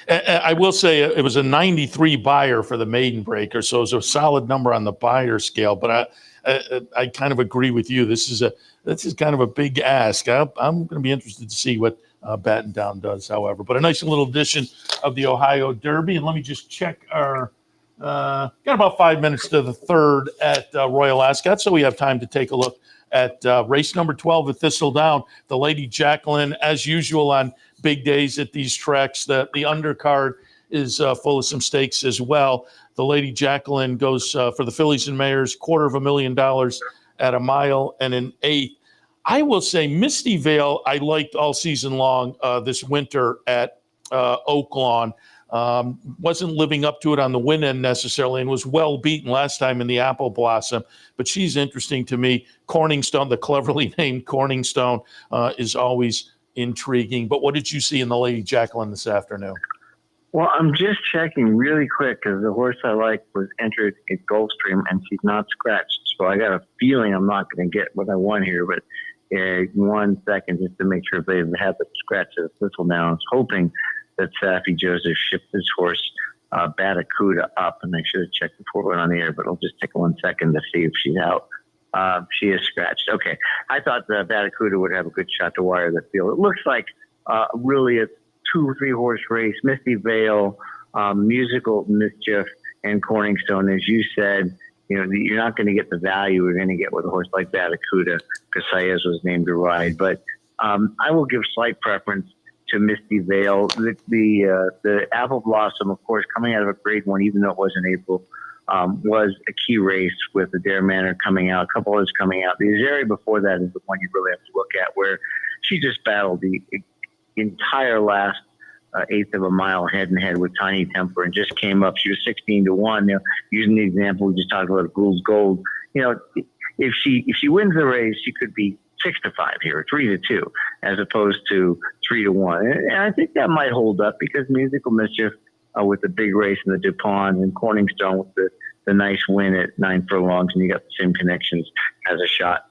I will say it was a 93 buyer for the maiden breaker, so it was a solid number on the buyer scale. But I kind of agree with you. This is kind of a big ask. I'm going to be interested to see what Batten Down does, however. But a nice little edition of the Ohio Derby. And let me just check our got about 5 minutes to the third at Royal Ascot, so we have time to take a look at race number 12 at Thistledown. The Lady Jacqueline, as usual on big days at these tracks. The undercard is full of some stakes as well. The Lady Jacqueline goes for the Fillies and Mayors, $250,000 at 1 mile and an 1/8. I will say Misty Vale I liked all season long this winter at Oaklawn. Wasn't living up to it on the win end necessarily and was well beaten last time in the Apple Blossom. But she's interesting to me. Corningstone, the cleverly named Corningstone, is always intriguing. But what did you see in the Lady Jacqueline this afternoon? Well, I'm just checking really quick because the horse I like was entered at Gulfstream and she's not scratched. So I got a feeling I'm not going to get what I want here. But 1 second just to make sure if they have the scratch at Thistledown. I was hoping that Safi Joseph shipped his horse Batacuda up, and I should have checked before we went on the air, but I'll just take 1 second to see if she's out. She is scratched. Okay. I thought the Batacuda would have a good shot to wire the field. It looks like really a 2 or 3 horse race. Misty Vale, Musical Mischief, and Corningstone. As you said, you know, you're not going to get the value you're going to get with a horse like Batacuda because Saez was named to ride. But I will give slight preference to Misty Vale. The Apple Blossom, of course, coming out of a grade 1, even though it was in April, was a key race with the Dare Manor coming out, a couple others coming out. The Azeri before that is the one you really have to look at, where she just battled the entire last 1/8 of a mile head-and-head with Tiny Temper and just came up. She was 16-1. You know, using the example we just talked about, Gould's Gold. You know, if she wins the race, she could be 6-5 here, 3-2, as opposed to 3-1. And I think that might hold up because Musical Mischief with the big race in the DuPont and Corningstone with the nice win at 9 furlongs, and you got the same connections as a shot.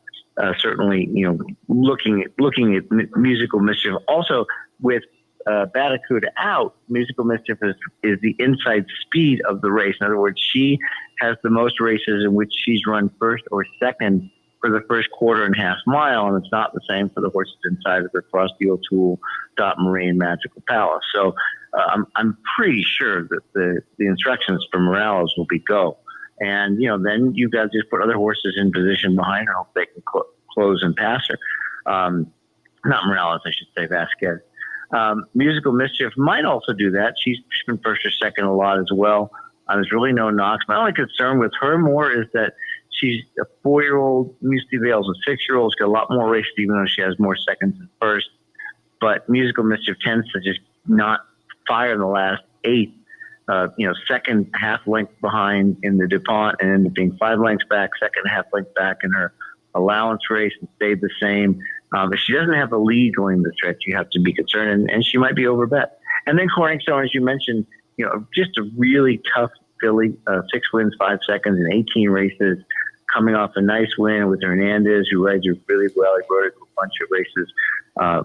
Certainly, you know, looking at Musical Mischief also with Batacuda out, Musical Mischief is the inside speed of the race. In other words, she has the most races in which she's run first or second for the first quarter and half mile, and it's not the same for the horses inside of her, Frosty O'Toole, Dot Marine, Magical Palace. So I'm pretty sure that the instructions for Morales will be go. And, then you guys just put other horses in position behind her, hope they can close and pass her. Not Morales, I should say, Vasquez. Musical Mischief might also do that. She's been first or second a lot as well. There's really no knocks. My only concern with her more is that she's a 4-year-old. Misty Vale's a 6-year-old. She's got a lot more races, even though she has more seconds than first. But Musical Mischief tends to just not fire in the last 8. Second half length behind in the DuPont and ended up being 5 lengths back, second half length back in her allowance race and stayed the same. If she doesn't have a lead going the stretch, you have to be concerned, and she might be overbet. And then Corningstone, as you mentioned, just a really tough filly, 6 wins, 5 seconds in 18 races, coming off a nice win with Hernandez, who rides her really well. He rode her to a bunch of races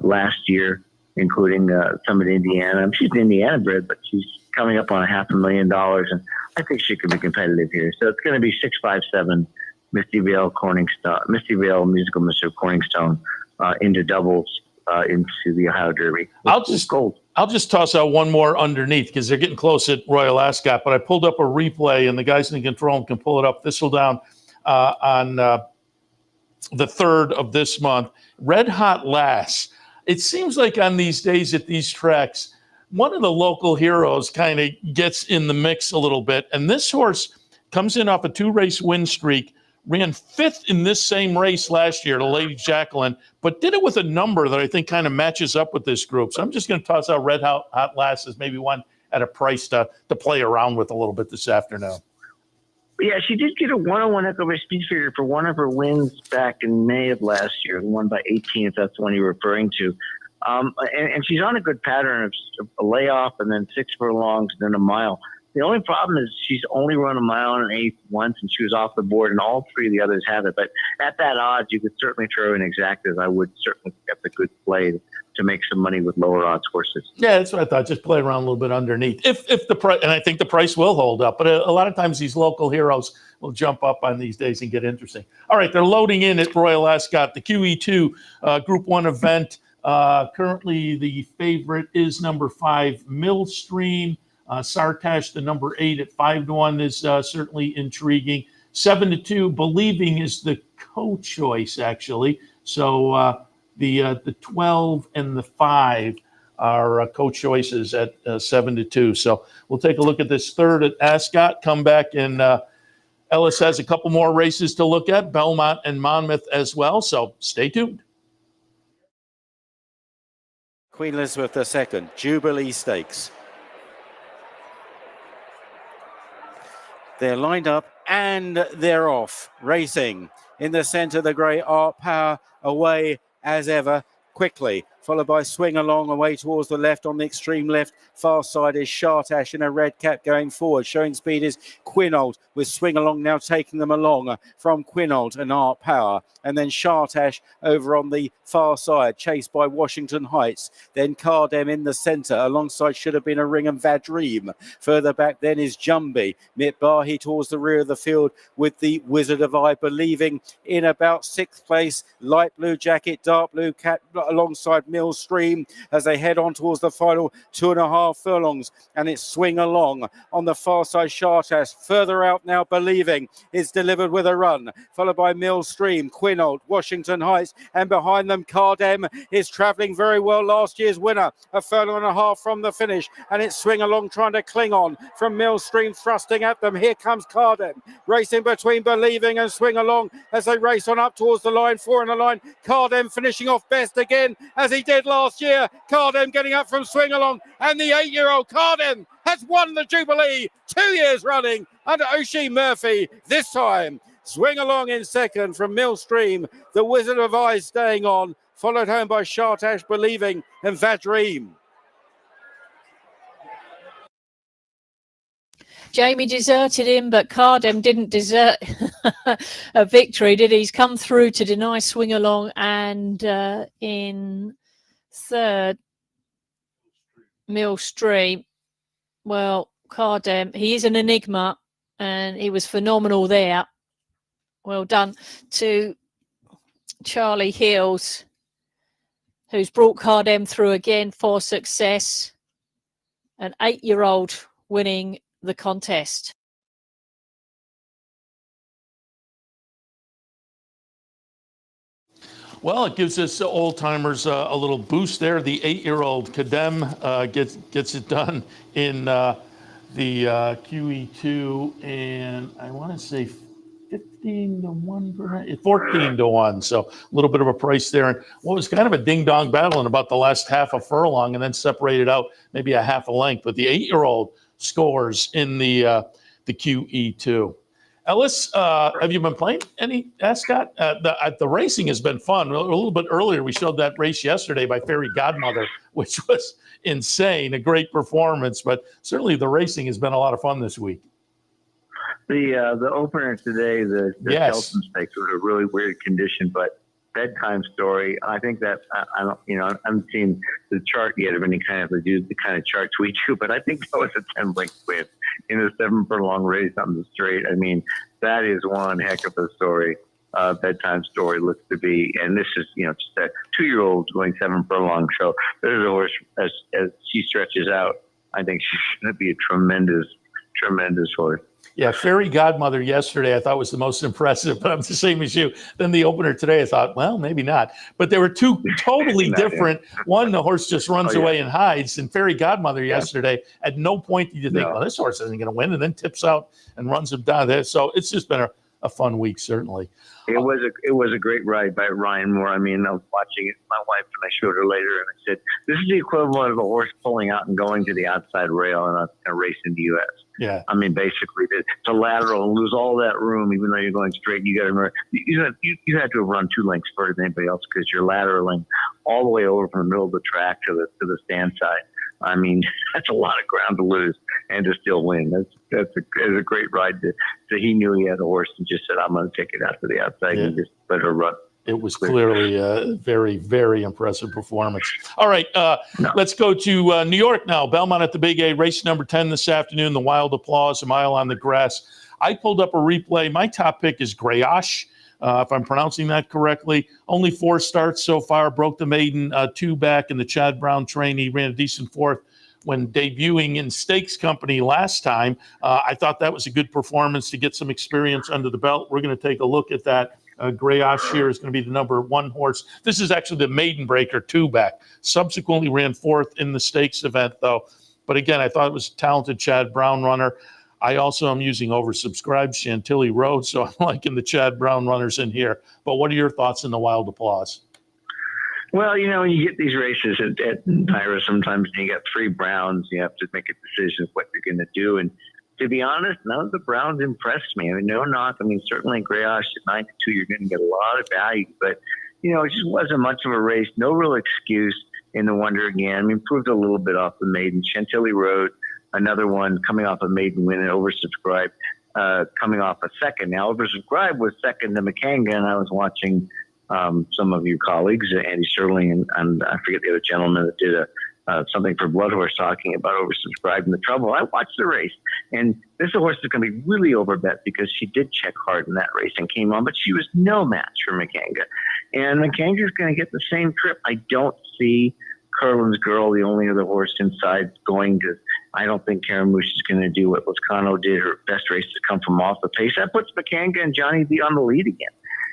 last year, including some in Indiana. She's an Indiana bred, but she's coming up on $500,000, and I think she could be competitive here. So it's going to be 6-5-7, Misty Vale, Musical Mischief, Corningstone into doubles into the Ohio Derby. I'll just toss out one more underneath because they're getting close at Royal Ascot, but I pulled up a replay, and the guys in control can pull it up. Thistledown on the 3rd of this month. Red Hot Lass. It seems like on these days at these tracks, one of the local heroes kind of gets in the mix a little bit. And this horse comes in off a 2-race win streak, ran 5th in this same race last year to Lady Jacqueline, but did it with a number that I think kind of matches up with this group. So I'm just going to toss out Red Hot Lass as maybe one at a price to play around with a little bit this afternoon. Yeah, she did get a 101 Echo by Speed Figure for one of her wins back in May of last year, the one by 18, if that's the one you're referring to. And she's on a good pattern of a layoff and then 6 furlongs and then a mile. The only problem is she's only run a mile and an eighth once, and she was off the board, and all 3 of the others have it. But at that odds, you could certainly throw in exactas. I would certainly get the good play to make some money with lower odds horses. Yeah, that's what I thought. Just play around a little bit underneath. If the price, and I think the price will hold up, but a lot of times these local heroes will jump up on these days and get interesting. All right, they're loading in at Royal Ascot, the QE2 Group 1 event. Currently, the favorite is number 5, Millstream. Sartash, the number 8 at 5-1 is certainly intriguing. 7-2, Believing is the co-choice, actually. So the 12 and the 5 are co-choices at 7-2. So we'll take a look at this 3rd at Ascot, come back, and Ellis has a couple more races to look at, Belmont and Monmouth as well. So stay tuned. Queen Elizabeth II, Jubilee Stakes. They're lined up and they're off. Racing in the centre, the grey Art Power away as ever quickly, followed by Swing Along away towards the left. On the extreme left, far side is Shartash in a red cap going forward. Showing speed is Quinault, with Swing Along now taking them along from Quinault and Art Power. And then Shartash over on the far side, chased by Washington Heights. Then Cardem in the centre, alongside Should Have Been a Ring and Vadream. Further back then is Jumby. Mitbahi towards the rear of the field with the Wizard of I Believing in about 6th place. Light blue jacket, dark blue cap alongside Millstream as they head on towards the final 2.5 furlongs. And it's Swing Along on the far side. Shartash further out now. Believing is delivered with a run, followed by Millstream, Quinault, Washington Heights, and behind them Cardem is travelling very well. Last year's winner, a furlong and a half from the finish, and it's Swing Along trying to cling on from Millstream, thrusting at them. Here comes Cardem racing between Believing and Swing Along as they race on up towards the line. 4 in the line. Cardem finishing off best again as he did last year. Cardem getting up from Swing Along, and the 8-year-old Cardem has won the Jubilee 2 years running under Oisin Murphy. This time Swing Along in second from Millstream, the Wizard of I staying on, followed home by Shartash, Believing and Vadream. Jamie deserted him, but Cardem didn't desert a victory, did he? He's come through to deny Swing Along, and in 3rd, Millstream. Well, Cardem, he is an enigma, and he was phenomenal there. Well done to Charlie Hills, who's brought Cardem through again for success. An 8-year-old winning the contest. Well, it gives us old-timers a little boost there. The 8-year-old Kadem gets it done in the QE2, and I want to say 15 to 1, 14 to 1. So a little bit of a price there. And what was kind of a ding-dong battle in about the last half a furlong, and then separated out maybe a half a length. But the 8-year-old scores in the QE2. Ellis, have you been playing any Ascot? The racing has been fun. A little bit earlier, we showed that race yesterday by Fairy Godmother, which was insane, a great performance. But certainly the racing has been a lot of fun this week. The opener today, the Kelton Stakes, was a really weird condition, but bedtime story. I think that I haven't seen the chart yet of any kind of the kind of charts we do, but I think that was a 10-length win in a 7 furlong race on the straight. I mean, that is one heck of a story. Bedtime story looks to be, and this is just a 2-year-old going 7 furlong. So there's a horse as she stretches out. I think she's going to be a tremendous horse. Yeah, Fairy Godmother yesterday I thought was the most impressive, but I'm the same as you. Then the opener today I thought, well, maybe not. But there were two totally different. One, the horse just runs away and hides, and Fairy Godmother yesterday, at no point did you think, well, this horse isn't going to win, and then tips out and runs him down there. So it's just been a fun week, certainly. It was a great ride by Ryan Moore. I mean, I was watching it with my wife, and I showed her later, and I said, this is the equivalent of a horse pulling out and going to the outside rail in a race in the U.S. Yeah. I mean, basically, to lateral and lose all that room, even though you're going straight, you got to remember, you had to have run 2 lengths further than anybody else because you're lateraling all the way over from the middle of the track to the stand side. I mean, that's a lot of ground to lose and to still win. That's a great ride. He knew he had a horse and just said, I'm going to take it out to the outside and just let her run. It was clearly a very, very impressive performance. All right, let's go to New York now. Belmont at the Big A, race number 10 this afternoon, the Wild Applause, a mile on the grass. I pulled up a replay. My top pick is Greyache, if I'm pronouncing that correctly. Only 4 starts so far, broke the maiden 2 back in the Chad Brown train. He ran a decent 4th when debuting in Stakes Company last time. I thought that was a good performance to get some experience under the belt. We're going to take a look at that. Greyache here is going to be the number 1 horse. This is actually the maiden breaker 2 back. Subsequently ran 4th in the stakes event, though. But again, I thought it was a talented Chad Brown runner. I also am using oversubscribed Chantilly Road, so I'm liking the Chad Brown runners in here. But what are your thoughts on the Wild Applause? Well, when you get these races at Tyra, sometimes you get 3 Browns. You have to make a decision of what you're going to do. And to be honest, none of the Browns impressed me. I mean, no knock. I mean, certainly Greyache at 9 to 2, you're going to get a lot of value. But, it just wasn't much of a race. No real excuse in the Wonder Again. I mean, improved a little bit off the maiden. Chantilly Road, another one coming off a maiden win and oversubscribed, coming off a second. Now, oversubscribed was second to McCanga, and I was watching some of your colleagues, Andy Sterling and I forget the other gentleman that did something for Blood Horse talking about oversubscribed and the trouble. I watched the race, and this horse is going to be really overbet because she did check hard in that race and came on, but she was no match for McCanga. And McCanga's going to get the same trip. I don't see Curlin's Girl, the only other horse inside, going to. I don't think Karen Moosh is going to do what Lozcano did. Her best race to come from off the pace. That puts McCanga and Johnny B on the lead again.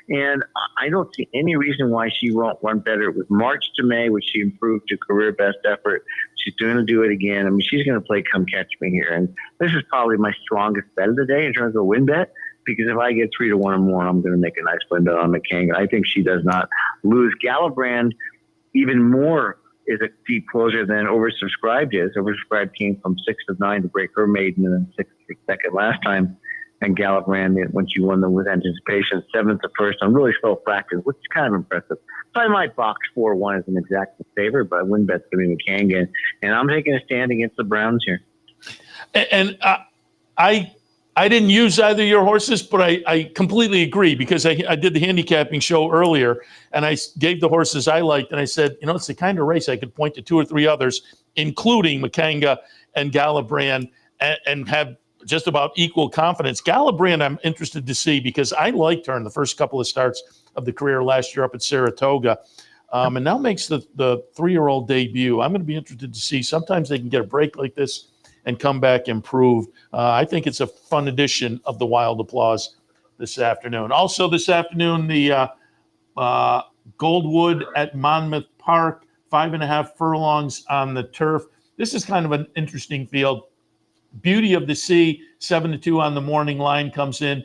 And I don't see any reason why she won't run better. With March to May, which she improved to career best effort, she's going to do it again. I mean, she's going to play Come Catch Me here. And this is probably my strongest bet of the day in terms of win bet, because if I get 3 to 1 or more, I'm going to make a nice win bet on McCanga. I think she does not lose. Galabrand, even more, is a deep closer than oversubscribed is. Oversubscribed came from 6 of 9 to break her maiden and then 6 for second last time. And Gallup ran it when she won them with anticipation, 7th to 1st on really slow practice, which is kind of impressive. So I might box 4-1 as an exact favor, but win bet's going to be McCanga. And I'm taking a stand against the Browns here. And I didn't use either of your horses, but I completely agree because I did the handicapping show earlier, and I gave the horses I liked, and I said, it's the kind of race I could point to 2 or 3 others. including Makanga and Galibrand, and have just about equal confidence. Galibrand, I'm interested to see because I liked her in the first couple of starts of the career last year up at Saratoga. And now makes the 3-year-old debut. I'm going to be interested to see. Sometimes they can get a break like this and come back improved. I think it's a fun edition of the Wild Applause this afternoon. Also this afternoon, the Goldwood at Monmouth Park, 5.5 furlongs on the turf. This is kind of an interesting field. Beauty of the Sea, 7-2 on the morning line, comes in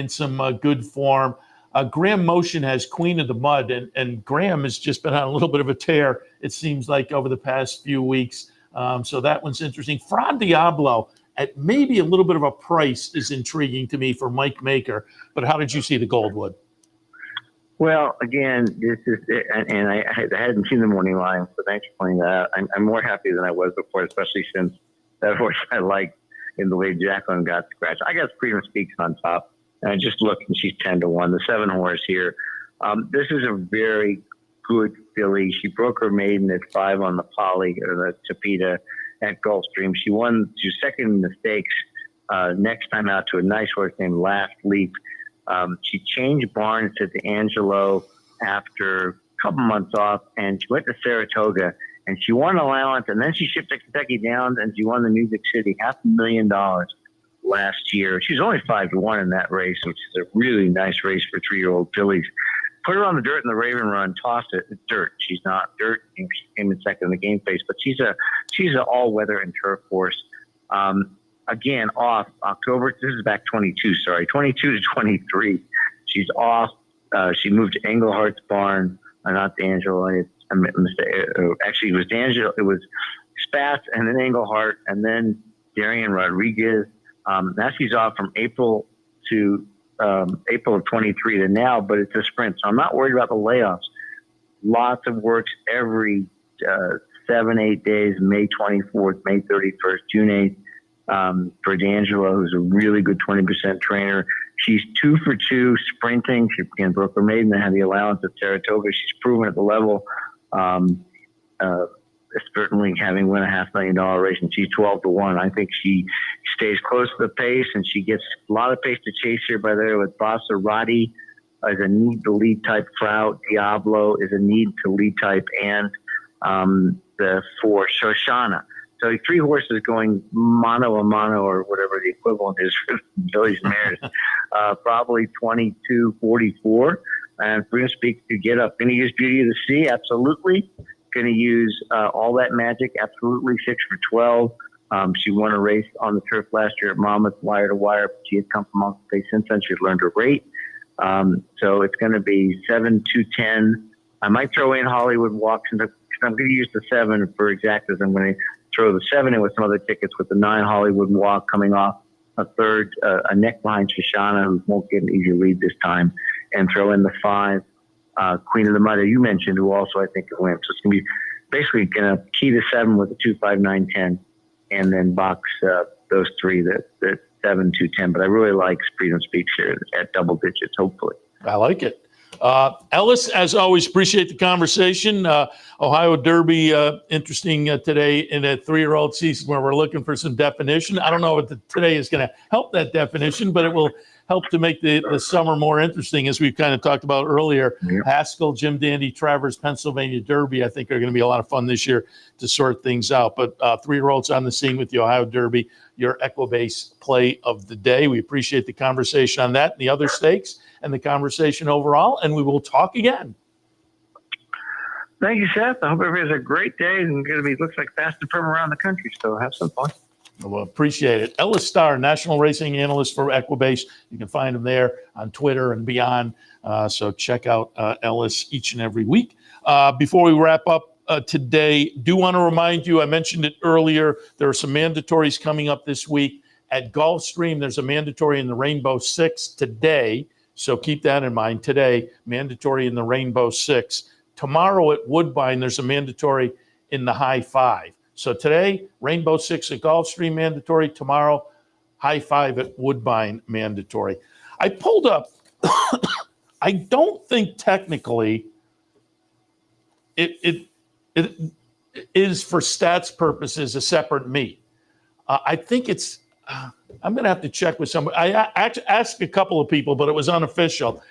some good form. Graham Motion has Queen of the Mud, and Graham has just been on a little bit of a tear, it seems like, over the past few weeks. So that one's interesting. Fra Diablo at maybe a little bit of a price is intriguing to me for Mike Maker. But how did you see the Goldwood? Well, again, this is, and I hadn't seen the morning line, so thanks for pointing that out. I'm more happy than I was before, especially since that horse I liked in the way Jacqueline got scratched. I got Freedom Speaks on top. And I just looked, and she's 10-1. The 7 horse here. This is a very good filly. She broke her maiden at 5 on the Poly or the Tapeta at Gulfstream. She won. She was second in the stakes. Next time out to a nice horse named Last Leap. She changed barns to D'Angelo after a couple months off, and she went to Saratoga, and she won allowance, and then she shipped to Kentucky Downs, and she won the Music City, $500,000 last year. She was only 5-1 in that race, which is a really nice race for 3-year-old fillies. Put her on the dirt in the Raven Run, tossed it. It's dirt. She's not dirt. She came in second in the game face, but she's an all-weather and turf horse. Again, off October. This is back 22 to 23. She's off. She moved to Englehart's barn. Not D'Angelo. Actually, it was D'Angelo. It was Spatz and then Englehart and then Darian Rodriguez. Now she's off from April of 23 to now, but it's a sprint. So I'm not worried about the layoffs. Lots of works every 7-8 days, May 24th, May 31st, June 8th, for D'Angelo, who's a really good 20% trainer. She's 2 for 2 sprinting. She again broke her maiden and had the allowance at Saratoga. She's proven at the level. Certainly having won a $500,000 race, and she's 12-1. I think she stays close to the pace, and she gets a lot of pace to chase here by there with Basarati as a need to lead type. Frau Diablo is a need to lead type, and for Shoshana. So 3 horses going mano a mano, or whatever the equivalent is for Billy's mares, probably 22-44. And Freedom Speaks to get up. Going to use Beauty of the Sea, absolutely. Going to use All That Magic, absolutely, 6 for 12. She won a race on the turf last year at Monmouth, wire to wire. But she had come from off the pace since then. She's learned her rate. So it's going to be 7-2-10. I might throw in Hollywood Walks. I'm going to use the 7 for exactas. I'm going to throw the 7 in with some other tickets with the 9 Hollywood Walk coming off a third, a neck behind Shoshana, who won't get an easy lead this time, and throw in the 5. Queen of the Mud, you mentioned, who also I think will win. So it's going to be basically going to key the 7 with a 2, 5, 9, 10, and then box those 3, the 7, 2, 10. But I really like Freedom Speaks here at double digits, hopefully. I like it. Ellis, as always, appreciate the conversation. Ohio Derby, interesting today in a 3-year-old season where we're looking for some definition. I don't know if today is going to help that definition, but it will help to make the summer more interesting, as we've kind of talked about earlier. Yep. Haskell, Jim Dandy, Travers, Pennsylvania Derby, I think are going to be a lot of fun this year to sort things out. But 3-year-olds on the scene with the Ohio Derby, your Equibase play of the day. We appreciate the conversation on that and the other stakes and the conversation overall, and we will talk again. Thank you, Seth. I hope everybody has a great day, and going to be looks like fast and firm around the country. So have some fun. Well, appreciate it. Ellis Star, national racing analyst for Equibase. You can find him there on Twitter and beyond. So check out Ellis each and every week. Before we wrap up today, do want to remind you, I mentioned it earlier, there are some mandatories coming up this week. At Gulfstream, there's a mandatory in the Rainbow Six today. So keep that in mind. Today, mandatory in the Rainbow Six. Tomorrow at Woodbine, there's a mandatory in the High Five. So today, Rainbow Six at Gulfstream mandatory. Tomorrow, High Five at Woodbine mandatory. I pulled up. I don't think technically it is for stats purposes a separate meet. I think it's. I'm going to have to check with somebody. I asked a couple of people, but it was unofficial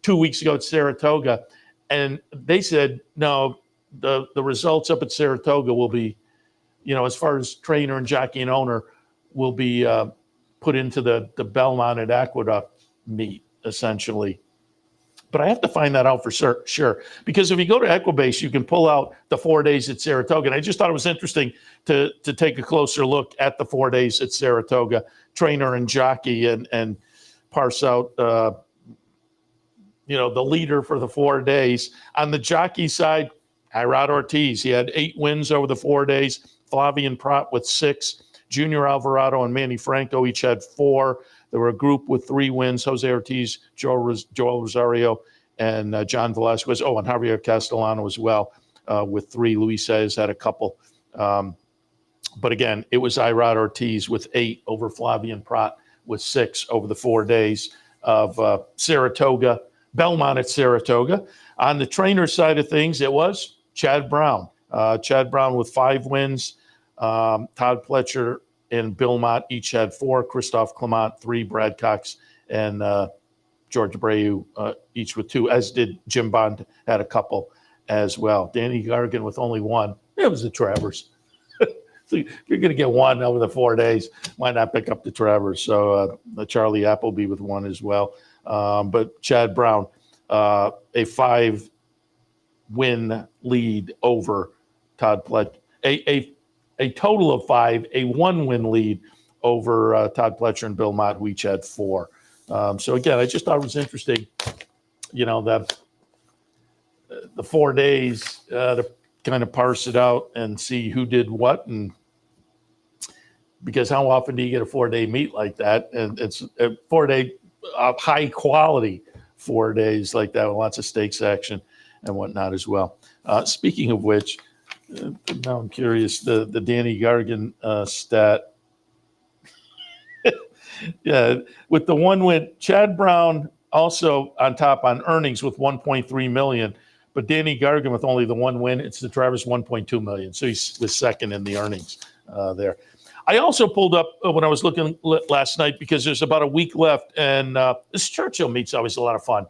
2 weeks ago at Saratoga, and they said no. The results up at Saratoga will be, as far as trainer and jockey and owner, will be put into the Belmont at Aqueduct meet essentially. But I have to find that out for sure. Because if you go to Equibase, you can pull out the 4 days at Saratoga. And I just thought it was interesting to take a closer look at the 4 days at Saratoga, trainer and jockey, and parse out, the leader for the 4 days. On the jockey side, Irad Ortiz, he had 8 wins over the 4 days. Flavian Prat with 6. Junior Alvarado and Manny Franco each had 4. There were a group with 3 wins: Jose Ortiz, Joel Rosario, and John Velasquez. Oh, and Javier Castellano as well with 3. Luis Saez had a couple. But again, it was Irad Ortiz with 8 over Flavian Prat with 6 over the 4 days of Saratoga, Belmont at Saratoga. On the trainer side of things, it was Chad Brown. Chad Brown with 5 wins. Todd Pletcher and Bill Mott each had 4. Christophe Clement 3. Brad Cox and George Abreu each with 2, as did Jim Bond, had a couple as well. Danny Gargan with only 1. It was the Travers. So you're going to get 1 over the 4 days. Why not pick up the Travers? So Charlie Appleby with 1 as well. But Chad Brown, a 5-win lead over Todd Pletcher. A total of 5, a 1-win lead over Todd Pletcher and Bill Mott, who each had 4. So again, I just thought it was interesting, that the 4 days to kind of parse it out and see who did what, and because how often do you get a 4-day meet like that? And it's a 4-day high quality 4 days like that with lots of stakes action and whatnot as well. Speaking of which. Now I'm curious, the Danny Gargan stat. Yeah, with the 1 win, Chad Brown also on top on earnings with 1.3 million, but Danny Gargan with only the 1 win, it's the Travers 1.2 million. So he was second in the earnings there. I also pulled up when I was looking last night because there's about a week left, and this Churchill meet's always a lot of fun.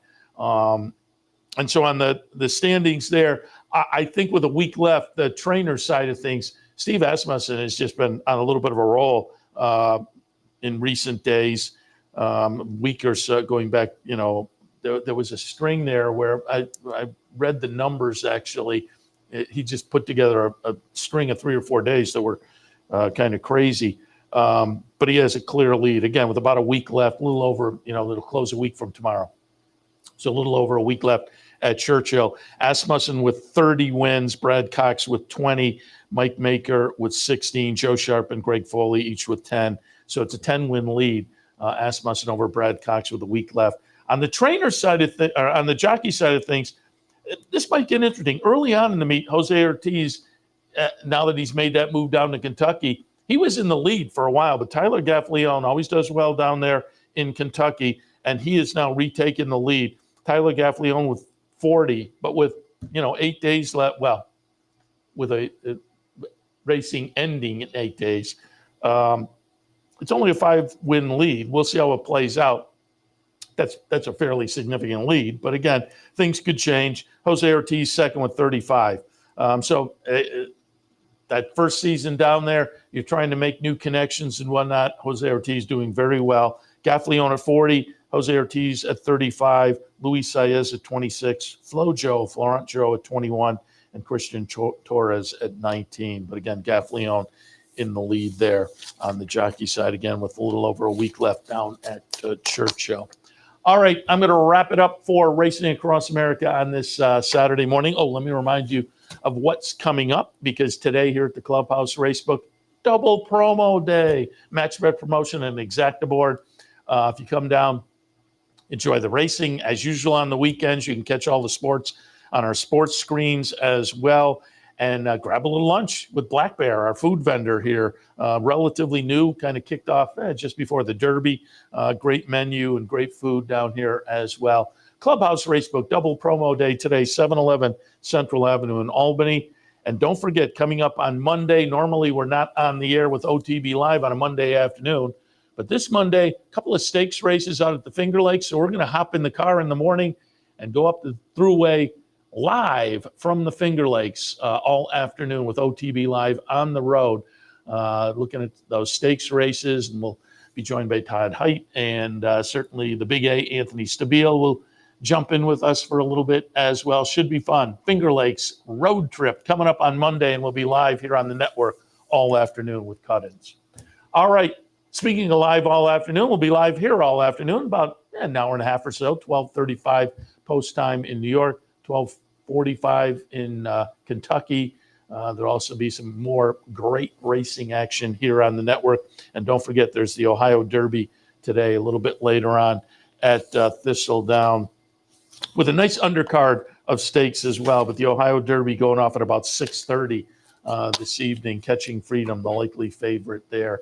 And so on the standings there, I think with a week left, the trainer side of things, Steve Asmussen has just been on a little bit of a roll in recent days, week or so going back. There was a string there where I read the numbers actually. He just put together a string of 3 or 4 days that were kind of crazy. But he has a clear lead, again, with about a week left, a little over, it'll close a week from tomorrow. So a little over a week left at Churchill. Asmussen with 30 wins, Brad Cox with 20, Mike Maker with 16, Joe Sharp and Greg Foley each with 10. So it's a 10-win lead, Asmussen over Brad Cox with a week left. On the trainer side of or on the jockey side of things, this might get interesting. Early on in the meet, Jose Ortiz, now that he's made that move down to Kentucky, he was in the lead for a while, but Tyler Gaffleone always does well down there in Kentucky, and he is now retaking the lead. Tyler Gaffleone with 40, but with 8 days left. Well, with a racing ending in 8 days, it's only a 5-win lead. We'll see how it plays out. That's a fairly significant lead, but again, things could change. Jose Ortiz second with 35. So that first season down there, you're trying to make new connections and whatnot. Jose Ortiz doing very well. Gaffleone at 40. Jose Ortiz at 35, Luis Saez at 26, Florent Joe at 21, and Christian Torres at 19. But again, Gaffleone in the lead there on the jockey side, again, with a little over a week left down at Churchill. All right, I'm going to wrap it up for Racing Across America on this Saturday morning. Oh, let me remind you of what's coming up, because today here at the Clubhouse Racebook, double promo day, match bet promotion and exacta board. If you come down, enjoy the racing. As usual on the weekends, you can catch all the sports on our sports screens as well. And grab a little lunch with Black Bear, our food vendor here. Relatively new, kind of kicked off just before the Derby. Great menu and great food down here as well. Clubhouse Racebook, double promo day today, 711 Central Avenue in Albany. And don't forget, coming up on Monday, normally we're not on the air with OTB Live on a Monday afternoon, but this Monday, a couple of stakes races out at the Finger Lakes. So we're going to hop in the car in the morning and go up the Thruway live from the Finger Lakes all afternoon with OTB Live on the road, looking at those stakes races. And we'll be joined by Todd Height, and certainly the Big A, Anthony Stabile, will jump in with us for a little bit as well. Should be fun. Finger Lakes road trip coming up on Monday, and we'll be live here on the network all afternoon with cut-ins. All right. Speaking of live all afternoon, we'll be live here all afternoon, about an hour and a half or so, 12:35 post time in New York, 12:45 in Kentucky. There'll also be some more great racing action here on the network. And don't forget, there's the Ohio Derby today, a little bit later on at Thistledown, with a nice undercard of stakes as well. But the Ohio Derby going off at about 6:30 this evening, Catching Freedom, the likely favorite there.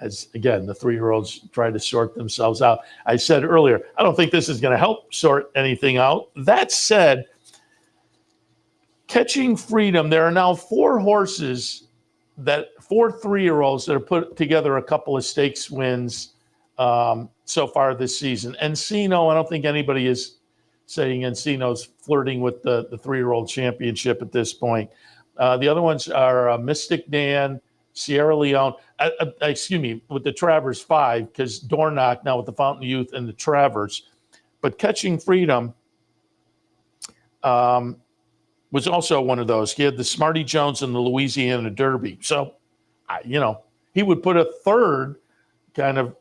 As again, the 3-year-olds try to sort themselves out. I said earlier, I don't think this is going to help sort anything out. That said, Catching Freedom, there are now 4 4 3-year-olds that have put together a couple of stakes wins so far this season. Encino, I don't think anybody is saying Encino's flirting with the 3-year-old championship at this point. The other ones are Mystic Dan, Sierra Leone, with the Travers 5, because Dornock now with the Fountain Youth and the Travers. But Catching Freedom was also one of those. He had the Smarty Jones and the Louisiana Derby. So, he would put a third kind of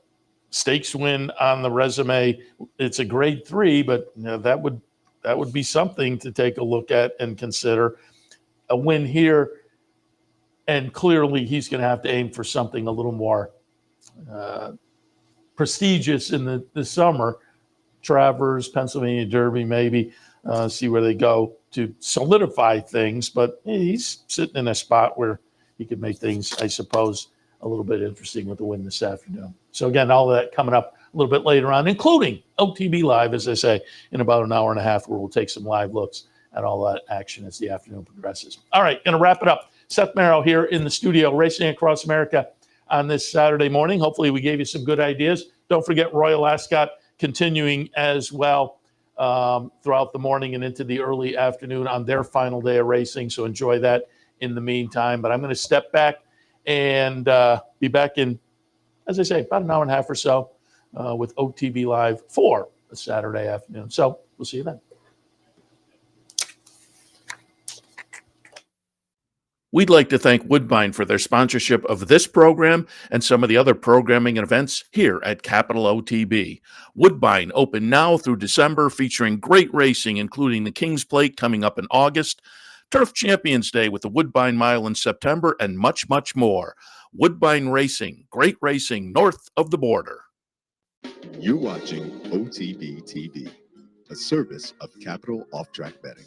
stakes win on the resume. It's a grade 3, but that would be something to take a look at and consider. A win here. And clearly, he's going to have to aim for something a little more prestigious in the summer. Travers, Pennsylvania Derby, maybe see where they go to solidify things. But he's sitting in a spot where he could make things, I suppose, a little bit interesting with the win this afternoon. So again, all of that coming up a little bit later on, including OTB Live, as I say, in about an hour and a half, where we'll take some live looks at all that action as the afternoon progresses. All right, going to wrap it up. Seth Merrow here in the studio, Racing Across America on this Saturday morning. Hopefully we gave you some good ideas. Don't forget Royal Ascot continuing as well throughout the morning and into the early afternoon on their final day of racing. So enjoy that in the meantime. But I'm going to step back and be back in, as I say, about an hour and a half or so with OTB Live for a Saturday afternoon. So we'll see you then. We'd like to thank Woodbine for their sponsorship of this program and some of the other programming and events here at Capital OTB. Woodbine open now through December, featuring great racing, including the King's Plate coming up in August, Turf Champions Day with the Woodbine Mile in September, and much, much more. Woodbine Racing, great racing north of the border. You're watching OTB TV, a service of Capital Off-Track Betting.